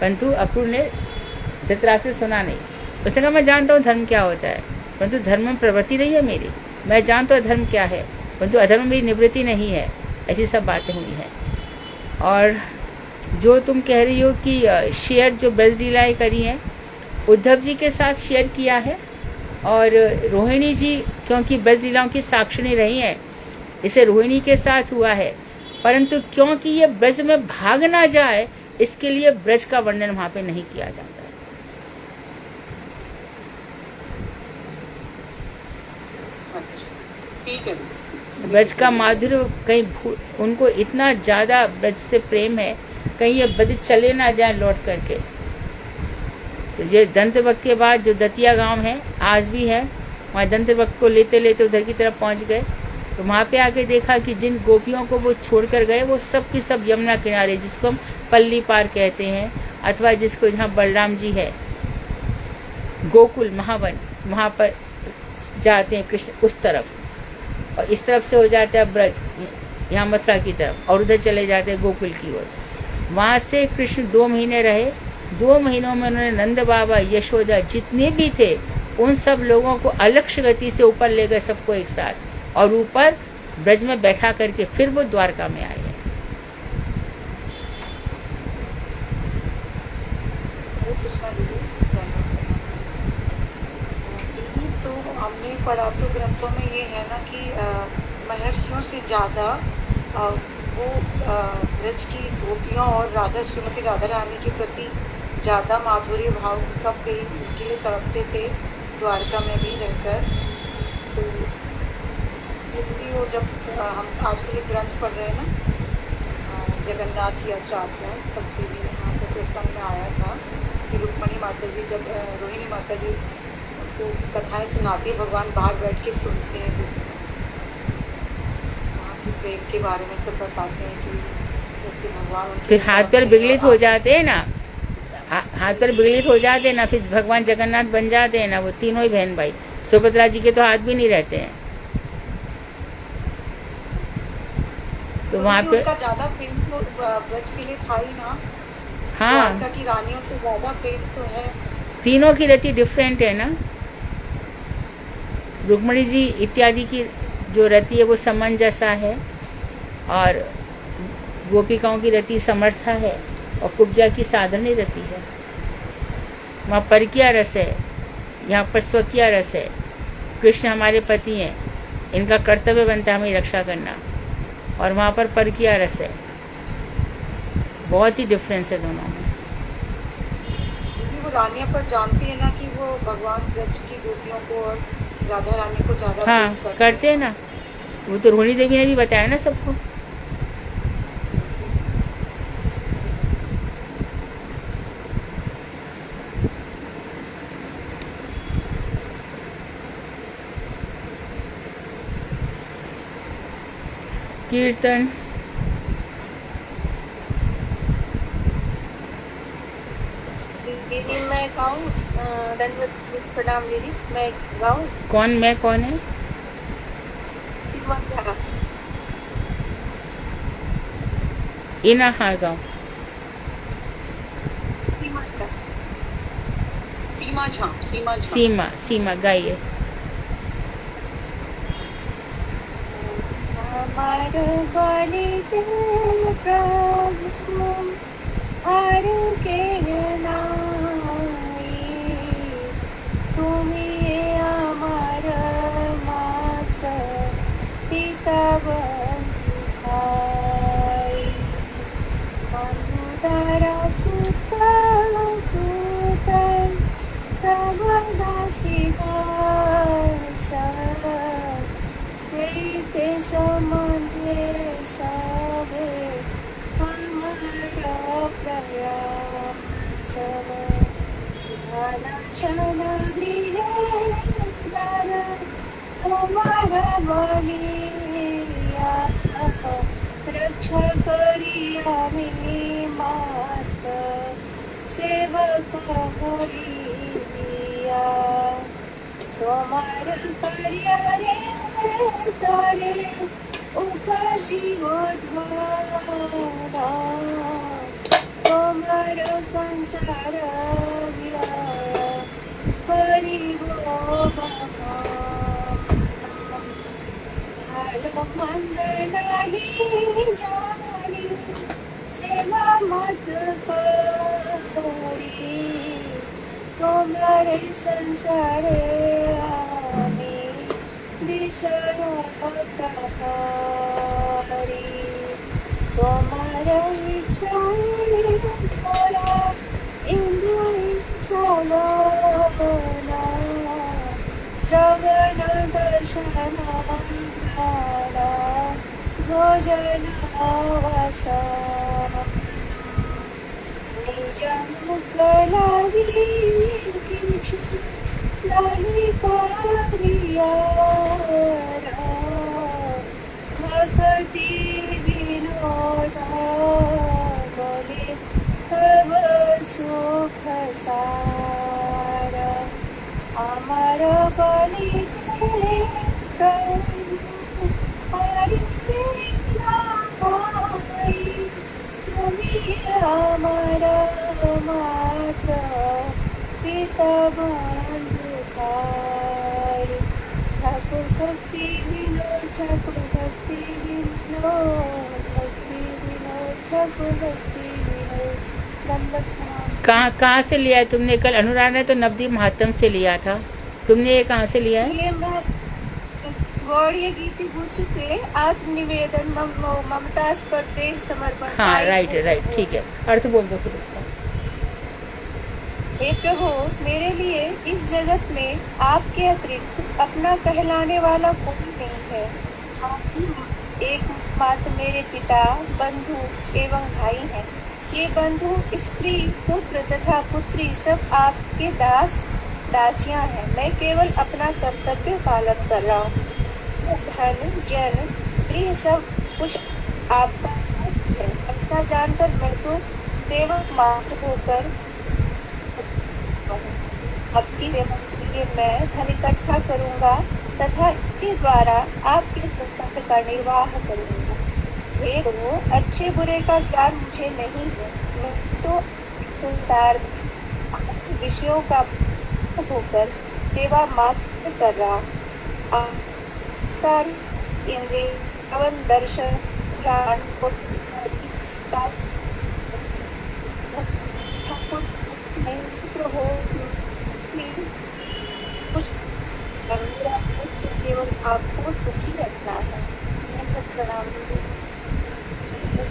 परंतु अक्रूर ने धृतराष्ट्र से सुना नहीं। उसने कहा मैं जानता हूँ धर्म क्या होता है, परंतु धर्म में प्रवृत्ति नहीं है मेरी, मैं जानता हूँ धर्म क्या है, परंतु अधर्म मेरी निवृत्ति नहीं है। ऐसी सब बातें हुई हैं। और जो तुम कह रही हो कि शेयर जो ब्रज लीलाएँ करी हैं, उद्धव जी के साथ शेयर किया है, और रोहिणी जी क्योंकि ब्रज लीलाओं की साक्षिणी रही हैं, इसे रोहिणी के साथ हुआ है, परंतु क्योंकि ये ब्रज में भाग ना जाए, इसके लिए ब्रज का वर्णन वहाँ पे नहीं किया जाता है। ठीक है। ब्रज का माधुर्य कहीं उनको इतना ज्यादा ब्रज से प्रेम है, कहीं ये ब्रज चले ना जाए लौट करके। तो ये दंतवक्त के बाद जो दतिया गांव है, आज भी है, वहाँ दंतवक्त को लेते लेते उधर की तरफ पहुँच गए, तो वहाँ पे आके देखा कि जिन गोपियों को वो छोड़ कर गए, वो सब की सब यमुना किनारे, जिसको हम पल्ली पार कहते हैं, अथवा जिसको जहाँ बलराम जी है, गोकुल महावन, वहाँ पर जाते हैं कृष्ण उस तरफ, और इस तरफ से हो जाता है ब्रज, यहाँ मथुरा की तरफ, और उधर चले जाते हैं गोकुल की ओर। वहाँ से कृष्ण 2 महीने रहे। 2 महीनों में उन्होंने नंद बाबा, यशोदा, जितने भी थे, उन सब लोगों को अलक्ष्य गति से ऊपर ले गए, सबको एक साथ, और ऊपर ब्रज में बैठा करके फिर वो द्वारका में आए हैं। तो हमने पढ़ा तो ग्रंथों में ये है ना कि महर्षियों से ज्यादा वो ब्रज की गोपियों और राधा श्रीमती राधा रानी के प्रति ज्यादा माधुर्य भाव का प्रेम उनके लिए तड़पते थे, द्वारका में भी रहकर। तो इसलिए वो जब हम आजकल एक ग्रंथ पढ़ रहे हैं ना, जगन्नाथ यात्रा, तब भी यहाँ पे प्रसंग में आया था कि रुक्मणी माता जी, जब रोहिणी माता जी को कथाएं सुनाती है, भगवान बाहर बैठ के सुनते हैं, वहाँ के प्रेम के बारे में सब बताते हैं कि जैसे भगवान फिर हाथ पैर विगलित हो जाते हैं ना, हाथ पैर विगलित हो जाते हैं ना, फिर भगवान जगन्नाथ बन जाते हैं ना, वो तीनों ही बहन भाई। सुभद्रा जी के तो हाथ भी नहीं रहते हैं। तो वहाँ पे ज्यादा प्रेम तो ब्रज के लिए था ही ना। हाँ, द्वारका की रानियों से ज्यादा प्रेम तो है। तीनों की रति डिफरेंट है ना। रुक्मणी जी इत्यादि की जो रति है वो समंजसा है, और गोपिकाओं की रति समर्था है, और कुब्जा की साधारण रति है। वहाँ परकीय रस है, यहाँ पर स्वकीय रस है। कृष्ण हमारे पति हैं, इनका कर्तव्य बनता है हमें रक्षा करना, और वहाँ पर पर किया रस है। बहुत ही डिफरेंस है दोनों में। वो रानिया पर जानती है ना कि वो भगवान ब्रज की गोपियों को और राधा रानी को ज्यादा हाँ करते हैं ना, वो तो रोहिणी देवी ने भी बताया ना सबको। कीर्तन दीदी मैं गाऊँ, दंडवत प्रणाम दीदी, मैं गाऊँ। कौन मैं कौन है? इना हाँ गाँव सीमा झा, सीमा झा। सीमा सीमा गाइए। हमार बलि दे प्रभु আর কে নাই, তুমি আমার মাতা পিতা বন্ধু ভাই, বন্ধু দ্বারা সুত সুত তব দাসী দাস, সেইতে সম্বন্ধে সবে हमारा प्रयास, धन क्षण निरंतर तुम्हारा बलिया, रक्षा करिया मेरी मात सेवक हरिया, तुम्हारा कार्य रे तारे उपासी धरा, তোমার সংসার করিব ভালো মন্দ নাহি জানি, সেবা মত করি, তোমার সংসারে আমি বিষয় প্রহারি, তোমার ইচ্ছায় করা ইন্দ্র ইচ্ছালো না, শ্রবণ দর্শন প্রাণা ভোজন বসন, নিজ মুখ লাগি কিছু নাহি পারিয়া, ভক্তি বলে তব সুখ সারা, আমার বলি তুমি আমার মাতা পিতা বন্ধু ভাই, ঠাকুর ভক্তি বিনোদ, ঠাকুর ভক্তি বিনোদ, भक्ति विनोद, ठाकुर भक्ति विनोद, दंडवत प्रणाम। कहाँ से लिया है तुमने? कल अनुराग ने तो नवदीप महात्म से लिया था, तुमने ये कहाँ से लिया है? ये मैं गौड़ीय गीति गुच्छ से आत्मनिवेदन ममतास्पद देह समर्पण। हाँ राइट राइट, ठीक है, अर्थ बोल दो फिर इसका। हे प्रभु, मेरे लिए इस जगत में आपके अतिरिक्त अपना कहलाने वाला कोई नहीं है। आप ही एकमात्र मेरे पिता, बंधु एवं भाई हैं। ये बंधु, स्त्री, पुत्र तथा पुत्री सब आपके दास दासियां हैं। मैं केवल अपना कर्तव्य पालन कर रहा हूँ। धन जन गृह सब कुछ आपका है। अपना जानकर मैं तो सेवक मात्र होकर आपकी सेवा के लिए मैं धन इकट्ठा करूँगा तथा इसके द्वारा आपके संसार का निर्वाह करूँगा। हे प्रभु, अच्छे बुरे का ज्ञान मुझे नहीं है। मैं तो संसार विषयों का होकर सेवा मात्र कर रहा हूँ। इंद्रिय, श्रवण, दर्शन, ज्ञान हो आपको सुखी रखना है।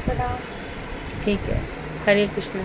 प्रणाम। ठीक है, हरे कृष्ण।